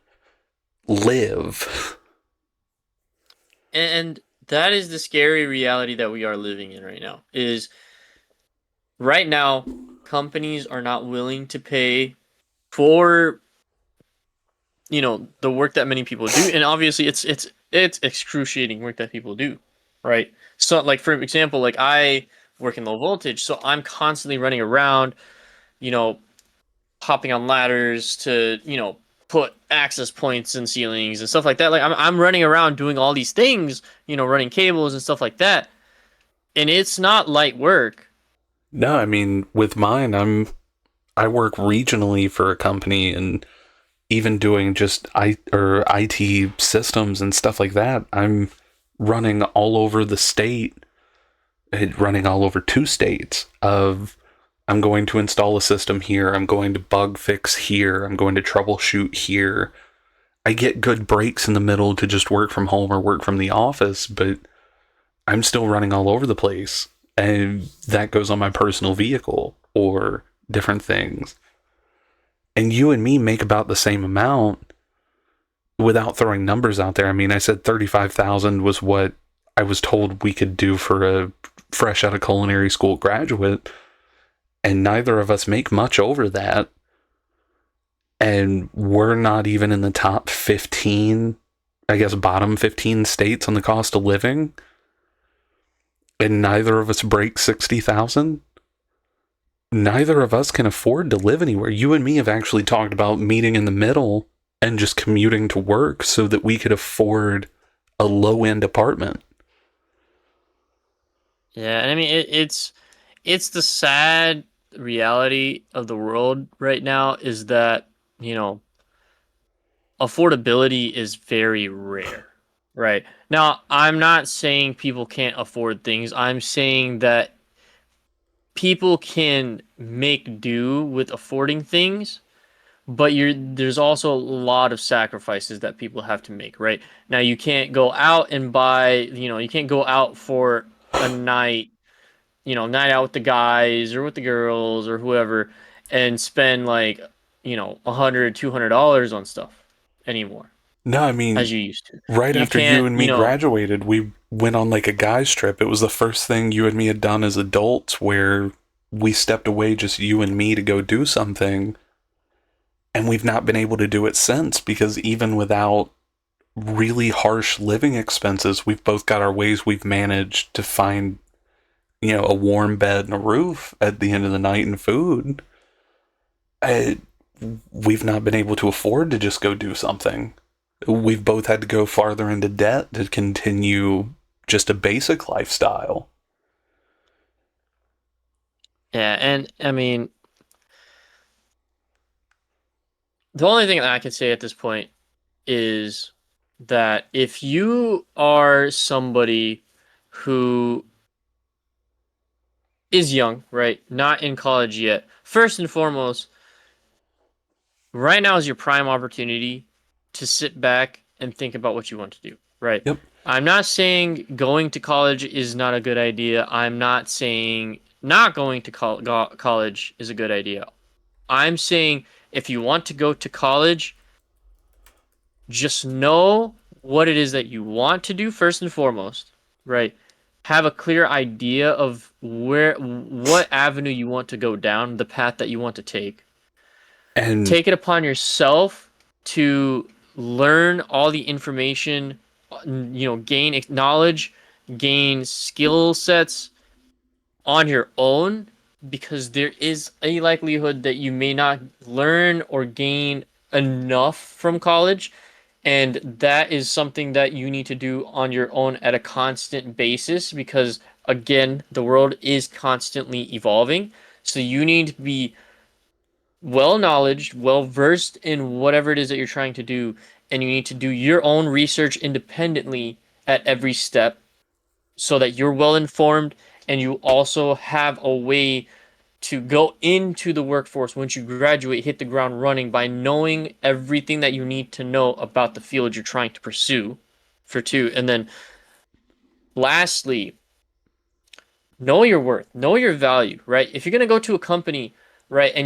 live. and that is the scary reality that we are living in right now. Is right now companies are not willing to pay for the work that many people do, and obviously it's excruciating work that people do, right? So like for example, like I work in low voltage, so I'm constantly running around, you know hopping on ladders to put access points in ceilings and stuff like that. Like I'm running around doing all these things, running cables and stuff like that, and it's not light work. No, I mean with mine, I work regionally for a company and even doing just IT systems and stuff like that. I'm running all over the state, running all over two states of I'm going to install a system here, I'm going to bug fix here, I'm going to troubleshoot here. I get good breaks in the middle to just work from home or work from the office, but I'm still running all over the place. And that goes on my personal vehicle or different things. And you and me make about the same amount without throwing numbers out there. I mean, I said 35,000 was what I was told we could do for a fresh out of culinary school graduate, and neither of us make much over that. And we're not even in the top 15, I guess bottom 15 states on the cost of living. And neither of us break 60,000. Neither of us can afford to live anywhere. You and me have actually talked about meeting in the middle and just commuting to work so that we could afford a low end apartment. Yeah, and I mean it's the sad reality of the world right now is that you know affordability is very rare, right? Now, I'm not saying people can't afford things. I'm saying that people can make do with affording things, but there's also a lot of sacrifices that people have to make, right? Now, you can't go out and buy, you can't go out for a night, night out with the guys or with the girls or whoever and spend like, $100, $200 on stuff anymore No, I mean, as you used to. right You after you can't, and me graduated, we went on like a guys trip. It was the first thing you and me had done as adults where we stepped away, just you and me, to go do something. And we've not been able to do it since because even without really harsh living expenses, we've both got our ways we've managed to find, a warm bed and a roof at the end of the night and food. I, we've not been able to afford to just go do something. We've both had to go farther into debt to continue just a basic lifestyle. yeah, and I mean, the only thing that I can say at this point is that if you are somebody who is young, right, not in college yet, first and foremost, right now is your prime opportunity to sit back and think about what you want to do, right? Yep. I'm not saying going to college is not a good idea. I'm not saying not going to college is a good idea. I'm saying if you want to go to college, just know what it is that you want to do first and foremost, right? have a clear idea of what avenue you want to go down, the path that you want to take. And Take it upon yourself to learn all the information, gain knowledge, gain skill sets on your own, because there is a likelihood that you may not learn or gain enough from college. And that is something that you need to do on your own at a constant basis because, again, the world is constantly evolving. So you need to be well knowledge, well versed in whatever it is that you're trying to do, and you need to do your own research independently at every step so that you're well informed and you also have a way to go into the workforce once you graduate, hit the ground running by knowing everything that you need to know about the field you're trying to pursue for two. And then lastly, know your worth, know your value, right? If you're going to go to a company, right, and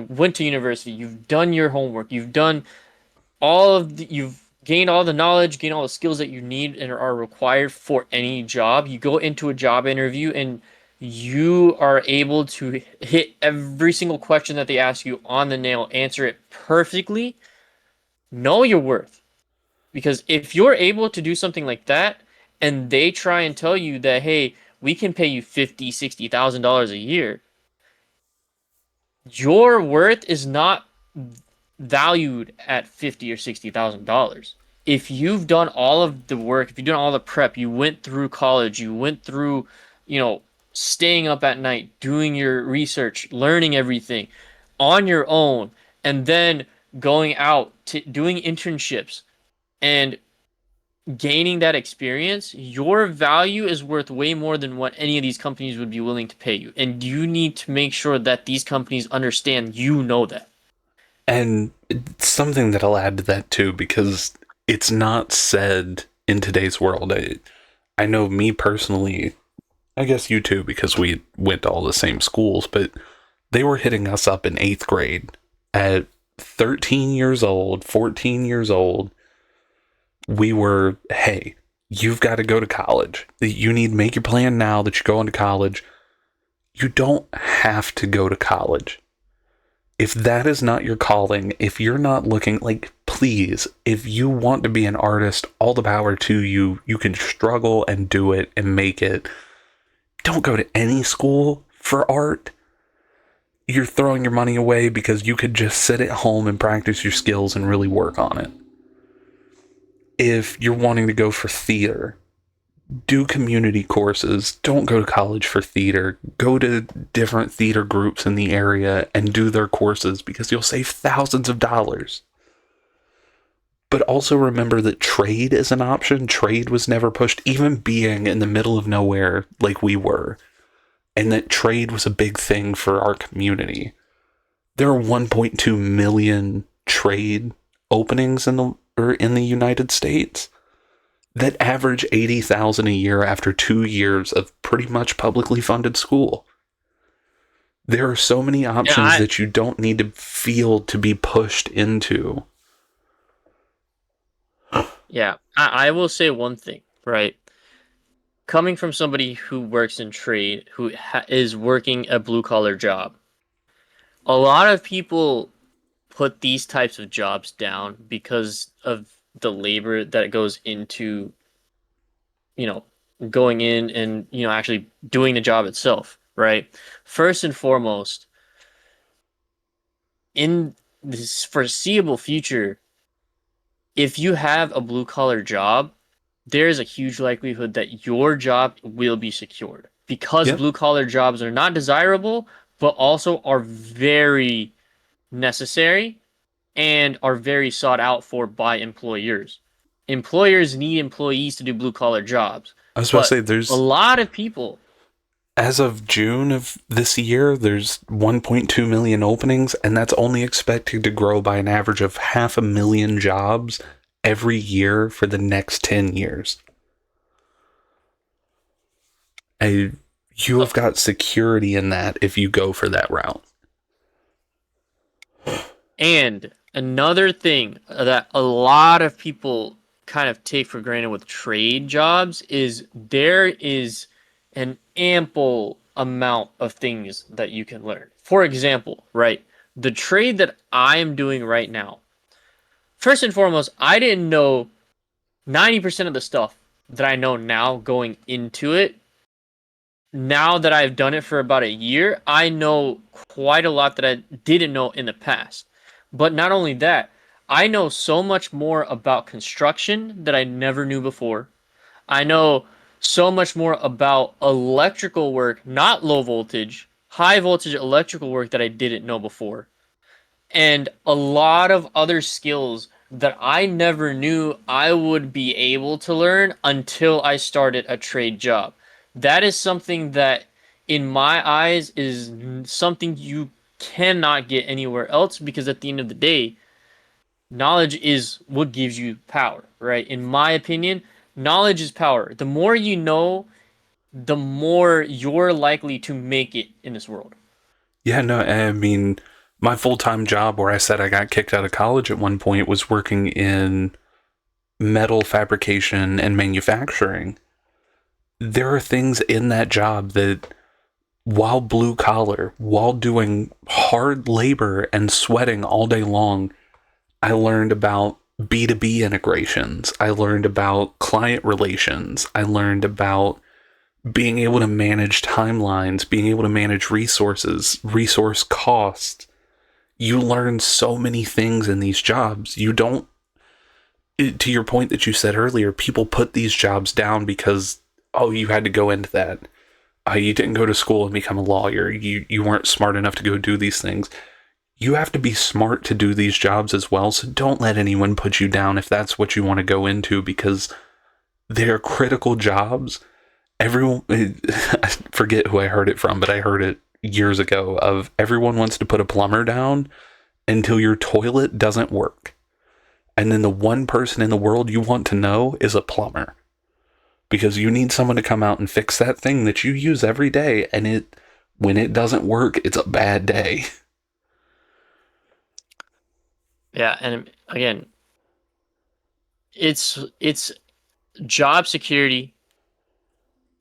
went to university, you've done your homework, you've gained all the knowledge, gained all the skills that you need and are required for any job. You go into a job interview and you are able to hit every single question that they ask you on the nail, answer it perfectly. Know your worth. Because if you're able to do something like that and they try and tell you that, hey, we can pay you 50, $60,000 a year, your worth is not valued at 50 or $60,000. If you've done all of the work, if you've done all the prep, you went through college, you went through, you know, staying up at night, doing your research, learning everything on your own, and then going out to doing internships and gaining that experience, your value is worth way more than what any of these companies would be willing to pay you. And you need to make sure that these companies understand you know that. and it's something that I'll add to that too, because it's not said in today's world. I know me personally, I guess you too, because we went to all the same schools, but they were hitting us up in 8th grade at 13 years old, 14 years old. We were, hey, you've got to go to college. You need to make your plan now that you're going to college. You don't have to go to college. If that is not your calling, if you're not looking, like, please, if you want to be an artist, all the power to you. You can struggle and do it and make it. Don't go to any school for art. You're throwing your money away because you could just sit at home and practice your skills and really work on it. If you're wanting to go for theater, do community courses. Don't go to college for theater. Go to different theater groups in the area and do their courses because you'll save thousands of dollars. But also remember that trade is an option. Trade was never pushed, even being in the middle of nowhere like we were. And that trade was a big thing for our community. There are 1.2 million trade openings in the United States that average 80,000 a year after 2 years of pretty much publicly funded school. There are so many Yeah, options that you don't need to feel to be pushed into. I will say one thing, right? Coming from somebody who works in trade, who is working a blue collar job, a lot of people put these types of jobs down because of the labor that goes into, you know, going in and, actually doing the job itself, right? First and foremost, in this foreseeable future, if you have a blue collar job, there's a huge likelihood that your job will be secured because Yep. blue collar jobs are not desirable, but also are very necessary and are very sought out for by employers. Employers need employees to do blue collar jobs, I was about to but say, a lot of people, as of June of this year, there's 1.2 million openings, and that's only expected to grow by an average of 500,000 jobs every year for the next 10 years. You have got security in that if you go for that route. and another thing that a lot of people kind of take for granted with trade jobs is there is an ample amount of things that you can learn. For example, right, the trade that I am doing right now, first and foremost, I didn't know 90% of the stuff that I know now going into it. Now that I've done it for about a year, I know quite a lot that I didn't know in the past. But not only that, I know so much more about construction that I never knew before. I know so much more about electrical work, not low voltage, high voltage electrical work that I didn't know before, and a lot of other skills that I never knew I would be able to learn until I started a trade job. That is something that, in my eyes, is something you cannot get anywhere else because at the end of the day, knowledge is what gives you power, right? In my opinion, knowledge is power. The more you know, the more you're likely to make it in this world. Yeah, no, I mean, my full time job where I said I got kicked out of college at one point was working in metal fabrication and manufacturing. There are things in that job that, while blue collar, while doing hard labor and sweating all day long, I learned about B2B integrations. I learned about client relations. I learned about being able to manage timelines, being able to manage resources, resource costs. You learn so many things in these jobs. You don't, to your point that you said earlier, people put these jobs down because, oh, you had to go into that. You didn't go to school and become a lawyer. You weren't smart enough to go do these things. You have to be smart to do these jobs as well. So don't let anyone put you down if that's what you want to go into, because they're critical jobs. Everyone, I forget who I heard it from, but I heard it years ago of everyone wants to put a plumber down until your toilet doesn't work. And then the one person in the world you want to know is a plumber, because you need someone to come out and fix that thing that you use every day. And when it doesn't work, it's a bad day. Yeah, and again, it's job security,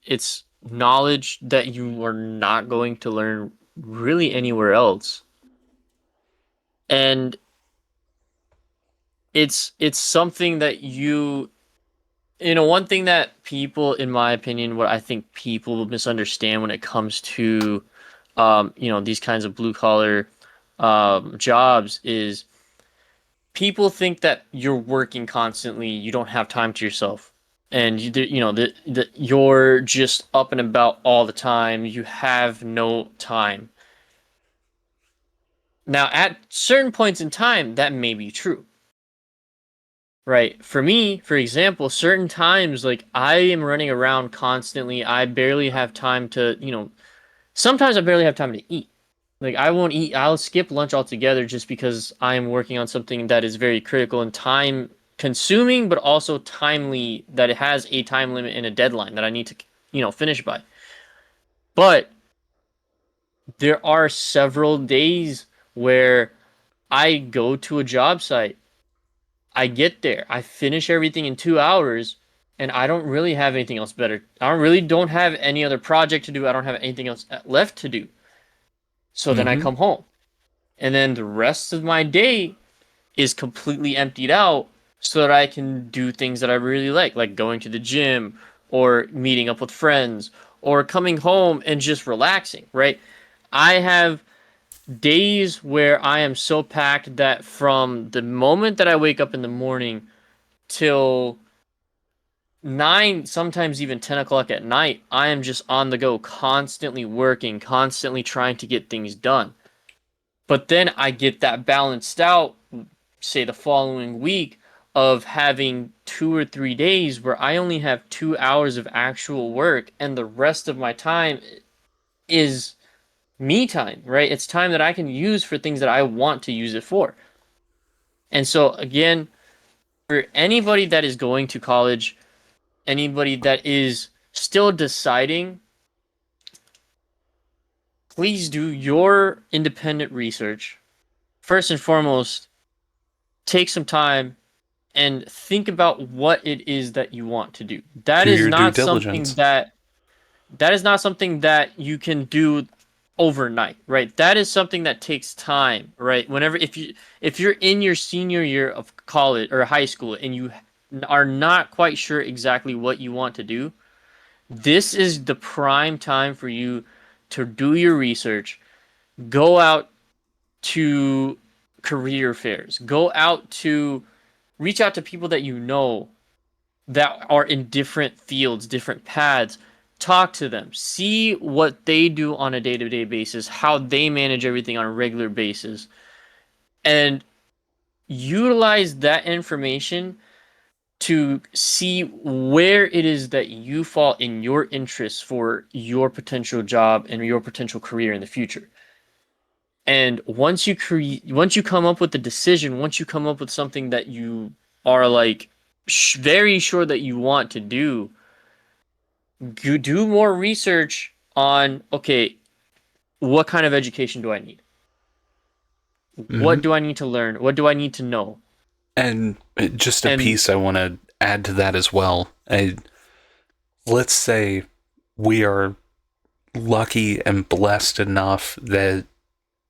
it's knowledge that you are not going to learn really anywhere else. And it's something that one thing that people, in my opinion, what I think people misunderstand when it comes to these kinds of blue collar jobs is people think that you're working constantly, you don't have time to yourself, and that you're just up and about all the time. You have no time. Now, at certain points in time, that may be true, right? For me, for example, certain times, like I am running around constantly. I barely have time to, sometimes I barely have time to eat. Like I won't eat. I'll skip lunch altogether just because I'm working on something that is very critical and time consuming, but also timely, that it has a time limit and a deadline that I need to, finish by. But there are several days where I go to a job site, I get there, I finish everything in 2 hours, and I don't really have anything else better. I don't have any other project to do. I don't have anything else left to do. So then I Mm-hmm. come home. And then the rest of my day is completely emptied out so that I can do things that I really like going to the gym or meeting up with friends or coming home and just relaxing, right? I have days where I am so packed that from the moment that I wake up in the morning till 9, sometimes even 10 o'clock at night, I am just on the go, constantly working, constantly trying to get things done. But then I get that balanced out, say the following week, of having 2 or 3 days where I only have 2 hours of actual work and the rest of my time is me time, right? It's time that I can use for things that I want to use it for. And so, again, for anybody that is going to college, anybody that is still deciding, please do your independent research. First and foremost, take some time and think about what it is that you want to do. That Do is your due not something diligence. that you can do overnight, right? That is something that takes time, right? Whenever if you're in your senior year of college or high school and you are not quite sure exactly what you want to do, this is the prime time for you to do your research, go out to career fairs, go out to reach out to people that you know that are in different fields, different paths. Talk to them, see what they do on a day to day basis, how they manage everything on a regular basis, and utilize that information to see where it is that you fall in your interests for your potential job and your potential career in the future. And once you come up with the decision, once you come up with something that you are like very sure that you want to do, you do more research on, okay, what kind of education do I need? What Hmm. do I need to learn? What do I need to know? And just a And piece I want to add to that as well. Let's say we are lucky and blessed enough that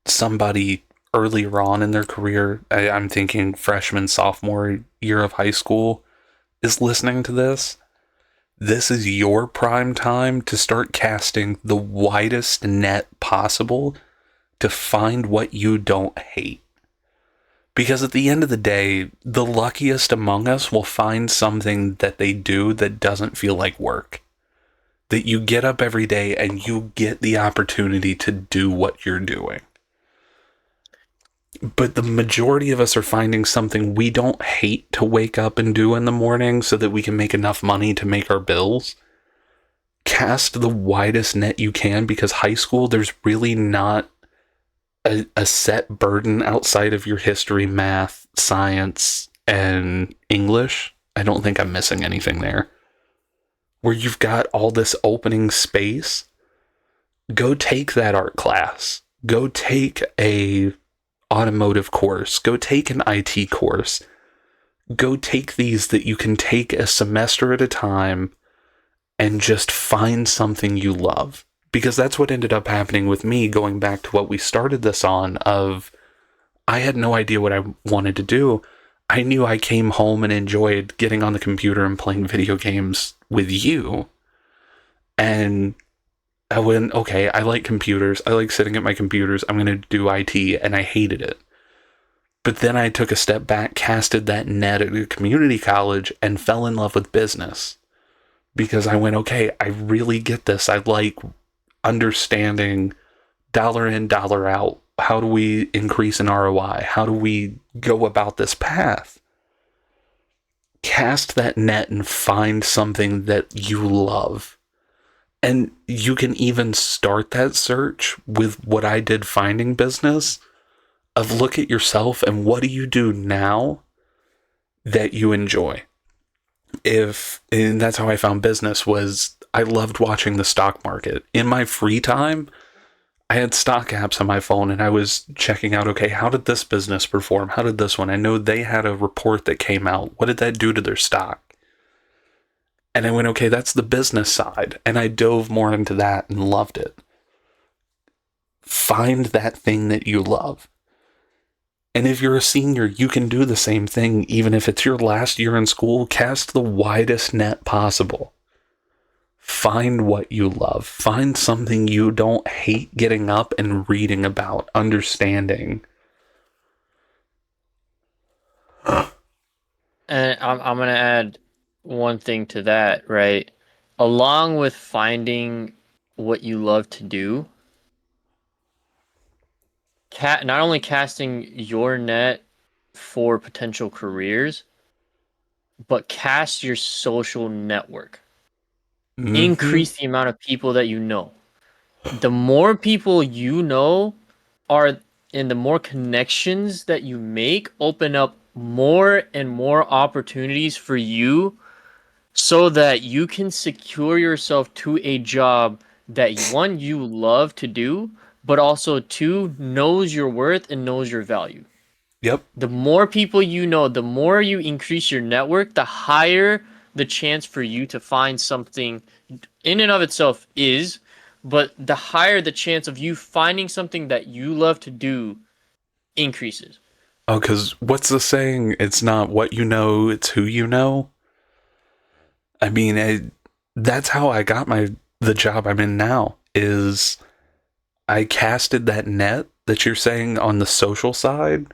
somebody earlier on in their career, I'm thinking freshman, sophomore year of high school, is listening to this. This is your prime time to start casting the widest net possible to find what you don't hate. Because at the end of the day, the luckiest among us will find something that they do that doesn't feel like work. That you get up every day and you get the opportunity to do what you're doing. But the majority of us are finding something we don't hate to wake up and do in the morning so that we can make enough money to make our bills. Cast the widest net you can, because high school, there's really not a set burden outside of your history, math, science, and English. I don't think I'm missing anything there. Where you've got all this opening space, go take that art class. Go take a automotive course. Go take an IT course. Go take these that you can take a semester at a time and just find something you love. Because that's what ended up happening with me, going back to what we started this on, of I had no idea what I wanted to do. I knew I came home and enjoyed getting on the computer and playing video games with you. And I went, okay, I like computers. I like sitting at my computers. I'm going to do IT. And I hated it. But then I took a step back, casted that net at a community college, and fell in love with business. Because I went, okay, I really get this. I like understanding dollar in, dollar out. How do we increase in ROI? How do we go about this path? Cast that net and find something that you love. And you can even start that search with what I did finding business, of look at yourself and what do you do now that you enjoy. And that's how I found business, was I loved watching the stock market. In my free time, I had stock apps on my phone and I was checking out, okay, how did this business perform? How did this one? I know they had a report that came out. What did that do to their stock? And I went, okay, that's the business side. And I dove more into that and loved it. Find that thing that you love. And if you're a senior, you can do the same thing. Even if it's your last year in school, cast the widest net possible. Find what you love. Find something you don't hate getting up and reading about, understanding. and I'm gonna add one thing to that, right? Along with finding what you love to do, not only casting your net for potential careers, but cast your social network. Mm-hmm. Increase the amount of people that you know. The more people you know are and the more connections that you make open up more and more opportunities for you so that you can secure yourself to a job that one you love to do, but also two knows your worth and knows your value. Yep. The more people you know, the more you increase your network, the higher the chance for you to find something in and of itself is, but the higher the chance of you finding something that you love to do increases. Oh, because what's the saying? It's not what you know, it's who you know. I mean, that's how I got the job I'm in now. Is I casted that net that you're saying on the social side,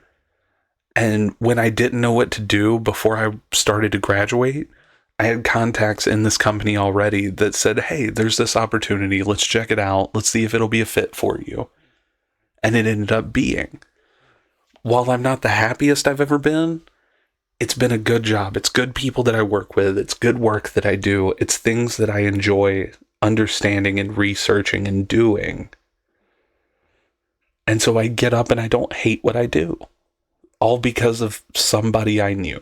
and when I didn't know what to do before I started to graduate, I had contacts in this company already that said, "Hey, there's this opportunity. Let's check it out. Let's see if it'll be a fit for you." And it ended up being. While I'm not the happiest I've ever been, it's been a good job. It's good people that I work with. It's good work that I do. It's things that I enjoy understanding and researching and doing. And so I get up and I don't hate what I do, all because of somebody I knew.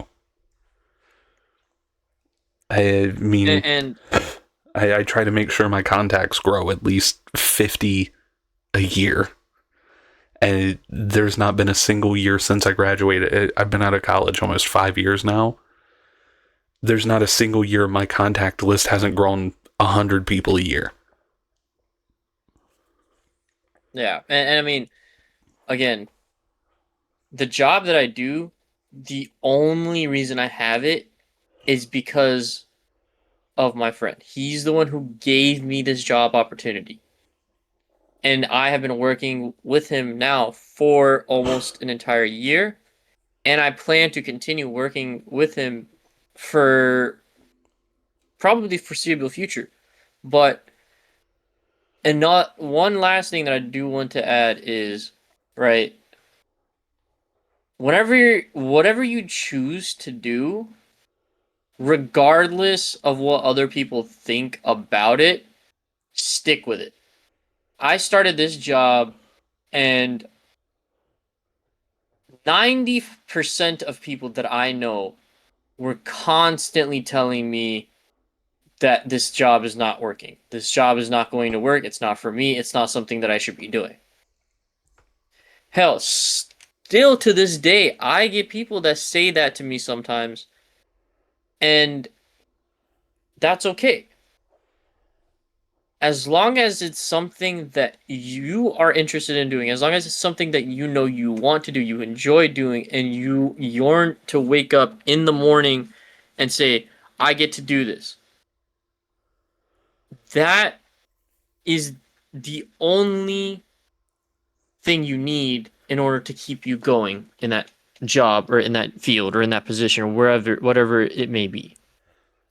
I mean, And I try to make sure my contacts grow at least 50 a year. And there's not been a single year since I graduated. I've been out of college almost 5 years now. There's not a single year my contact list hasn't grown 100 people a year. yeah, and I mean, again, the job that I do, the only reason I have it is because of my friend. He's the one who gave me this job opportunity. And I have been working with him now for almost an entire year. And I plan to continue working with him for probably the foreseeable future. But, and not one last thing that I do want to add is, right, whatever you choose to do, regardless of what other people think about it, stick with it. I started this job and 90% of people that I know were constantly telling me that this job is not working. This job is not going to work. It's not for me. It's not something that I should be doing. Hell, still to this day, I get people that say that to me sometimes, and that's okay. As long as it's something that you are interested in doing, as long as it's something that you know you want to do, you enjoy doing, and you yearn to wake up in the morning and say, I get to do this. That is the only thing you need in order to keep you going in that job or in that field or in that position or wherever, whatever it may be,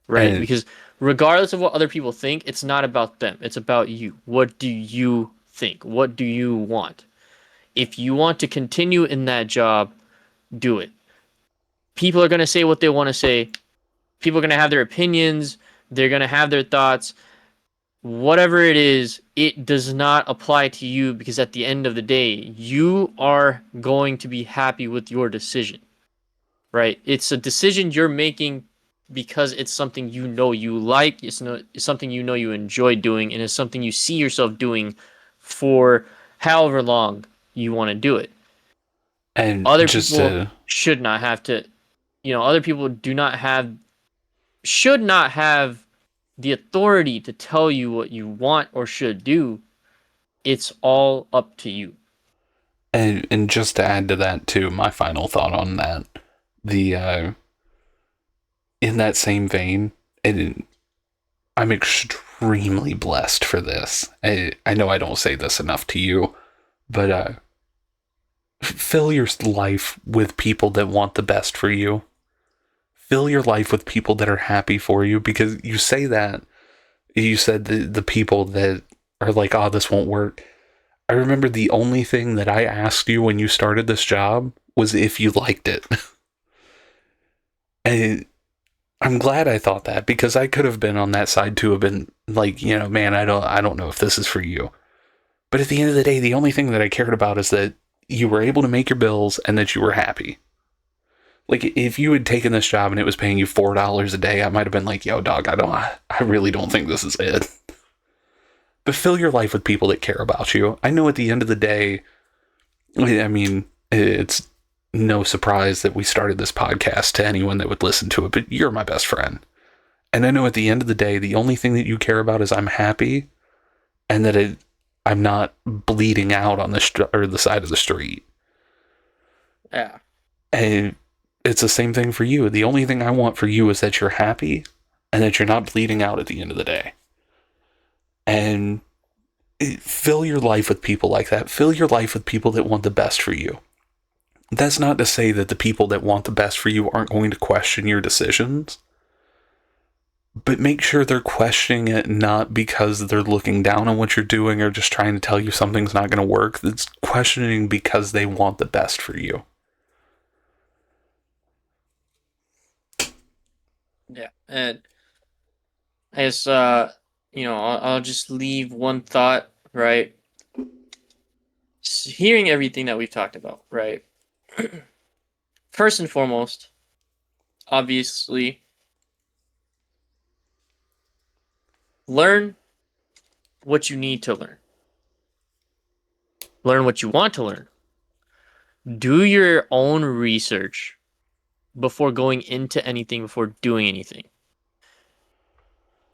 right? And Because regardless of what other people think, it's not about them. It's about you. What do you think? What do you want? If you want to continue in that job, do it. People are going to say what they want to say. People are going to have their opinions. They're going to have their thoughts. Whatever it is, it does not apply to you because at the end of the day, you are going to be happy with your decision, right? It's a decision you're making because it's something you know you like, it's something you know you enjoy doing, and it's something you see yourself doing for however long you want to do it. and Other just people to should not have to, other people do not have, should not have the authority to tell you what you want or should do. It's all up to you. and just to add to that too, my final thought on that, the in that same vein, and I'm extremely blessed for this. I know I don't say this enough to you, but fill your life with people that want the best for you. Fill your life with people that are happy for you, because you say that. You said the people that are like, oh, this won't work. I remember the only thing that I asked you when you started this job was if you liked it. And I'm glad I thought that, because I could have been on that side too, have been like, man, I don't know if this is for you. But at the end of the day, the only thing that I cared about is that you were able to make your bills and that you were happy. Like, if you had taken this job and it was paying you $4 a day, I might have been like, yo, dog, I really don't think this is it. But fill your life with people that care about you. I know at the end of the day, I mean, it's no surprise that we started this podcast to anyone that would listen to it, but you're my best friend. And I know at the end of the day, the only thing that you care about is I'm happy and that I'm not bleeding out on the side of the street. Yeah. And it's the same thing for you. The only thing I want for you is that you're happy and that you're not bleeding out at the end of the day. And fill your life with people like that. Fill your life with people that want the best for you. That's not to say that the people that want the best for you aren't going to question your decisions, but make sure they're questioning it not because they're looking down on what you're doing or just trying to tell you something's not going to work. It's questioning because they want the best for you. Yeah. And I guess, I'll just leave one thought, right? Hearing everything that we've talked about, right? First and foremost, obviously, learn what you need to learn. Learn what you want to learn. Do your own research before going into anything, before doing anything.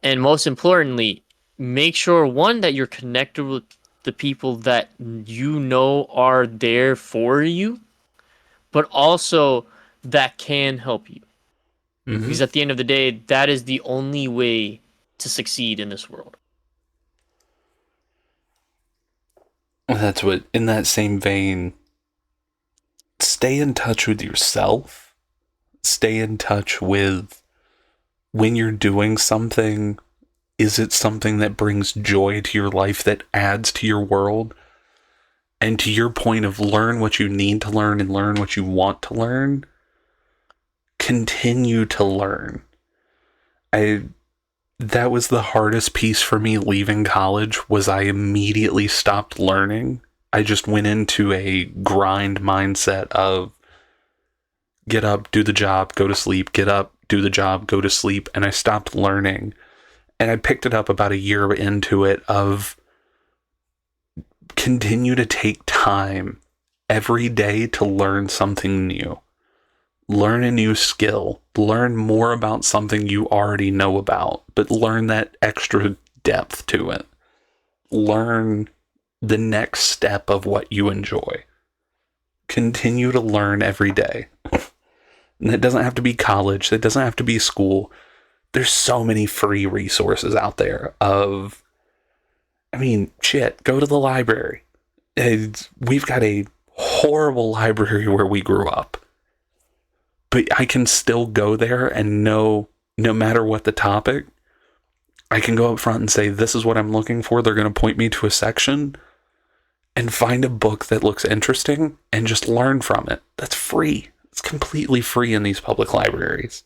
And most importantly, make sure one that you're connected with the people that you know are there for you, but also that can help you. Mm-hmm. Because at the end of the day, that is the only way to succeed in this world. That's what, in that same vein, stay in touch with yourself. Stay in touch with when you're doing something. Is it something that brings joy to your life, that adds to your world? And to your point of learn what you need to learn and learn what you want to learn, continue to learn. That was the hardest piece for me leaving college, was I immediately stopped learning. I just went into a grind mindset of get up, do the job, go to sleep, get up, do the job, go to sleep, and I stopped learning. And I picked it up about a year into it of continue to take time every day to learn something new. Learn a new skill. Learn more about something you already know about, but learn that extra depth to it. Learn the next step of what you enjoy. Continue to learn every day. And it doesn't have to be college. It doesn't have to be school. There's so many free resources out there of, I mean, shit, go to the library. We've got a horrible library where we grew up. But I can still go there and know, no matter what the topic, I can go up front and say, this is what I'm looking for. They're going to point me to a section and find a book that looks interesting and just learn from it. That's free. It's completely free in these public libraries.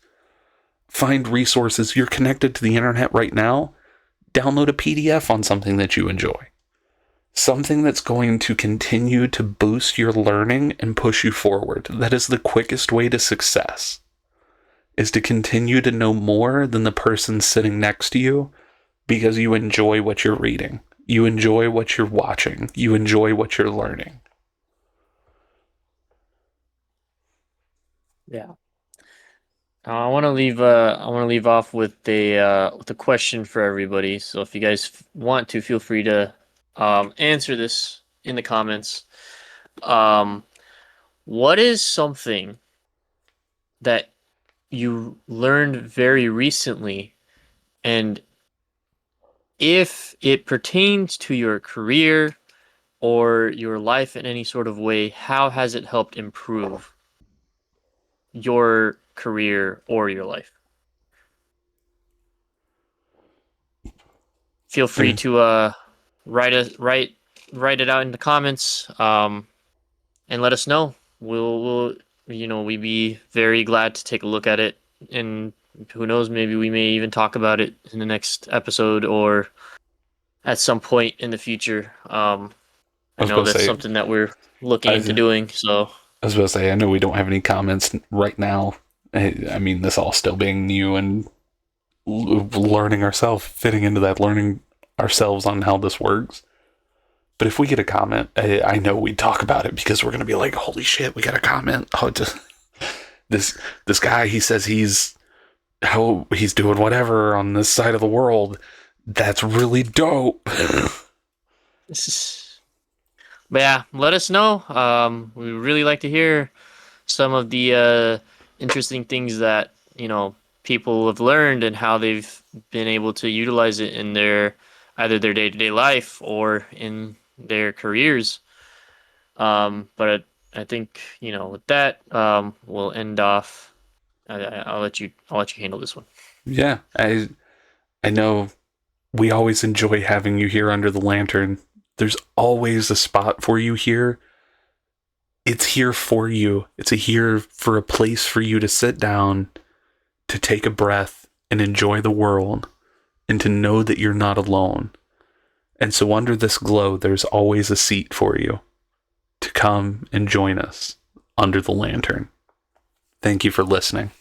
Find resources. You're connected to the internet right now. Download a PDF on something that you enjoy. Something that's going to continue to boost your learning and push you forward. That is the quickest way to success, is to continue to know more than the person sitting next to you because you enjoy what you're reading. You enjoy what you're watching. You enjoy what you're learning. Yeah. I want to leave off with a question for everybody. So if you guys want to, feel free to answer this in the comments. Um, what is something that you learned very recently, and if it pertains to your career or your life in any sort of way, how has it helped improve your career or your life? Feel free Mm. to write a write it out in the comments, and let us know. We'd be very glad to take a look at it, and who knows, maybe we may even talk about it in the next episode or at some point in the future. I I was know about to that's say, something that we're looking into I, doing. So I was about to say, I know we don't have any comments right now. I mean, this all still being new and learning ourselves, fitting into that, learning ourselves on how this works. But if we get a comment, I know we'd talk about it because we're going to be like, holy shit, we got a comment. Oh, this guy, he says he's doing whatever on this side of the world. That's really dope. But yeah, let us know. We really like to hear some of the interesting things that people have learned and how they've been able to utilize it in their either their day-to-day life or in their careers. But I think with that, we'll end off. I'll let you handle this one. Yeah, I know we always enjoy having you here under the lantern. There's always a spot for you here. It's here for you. It's here for a place for you to sit down, to take a breath and enjoy the world, and to know that you're not alone. And so under this glow, there's always a seat for you to come and join us under the lantern. Thank you for listening.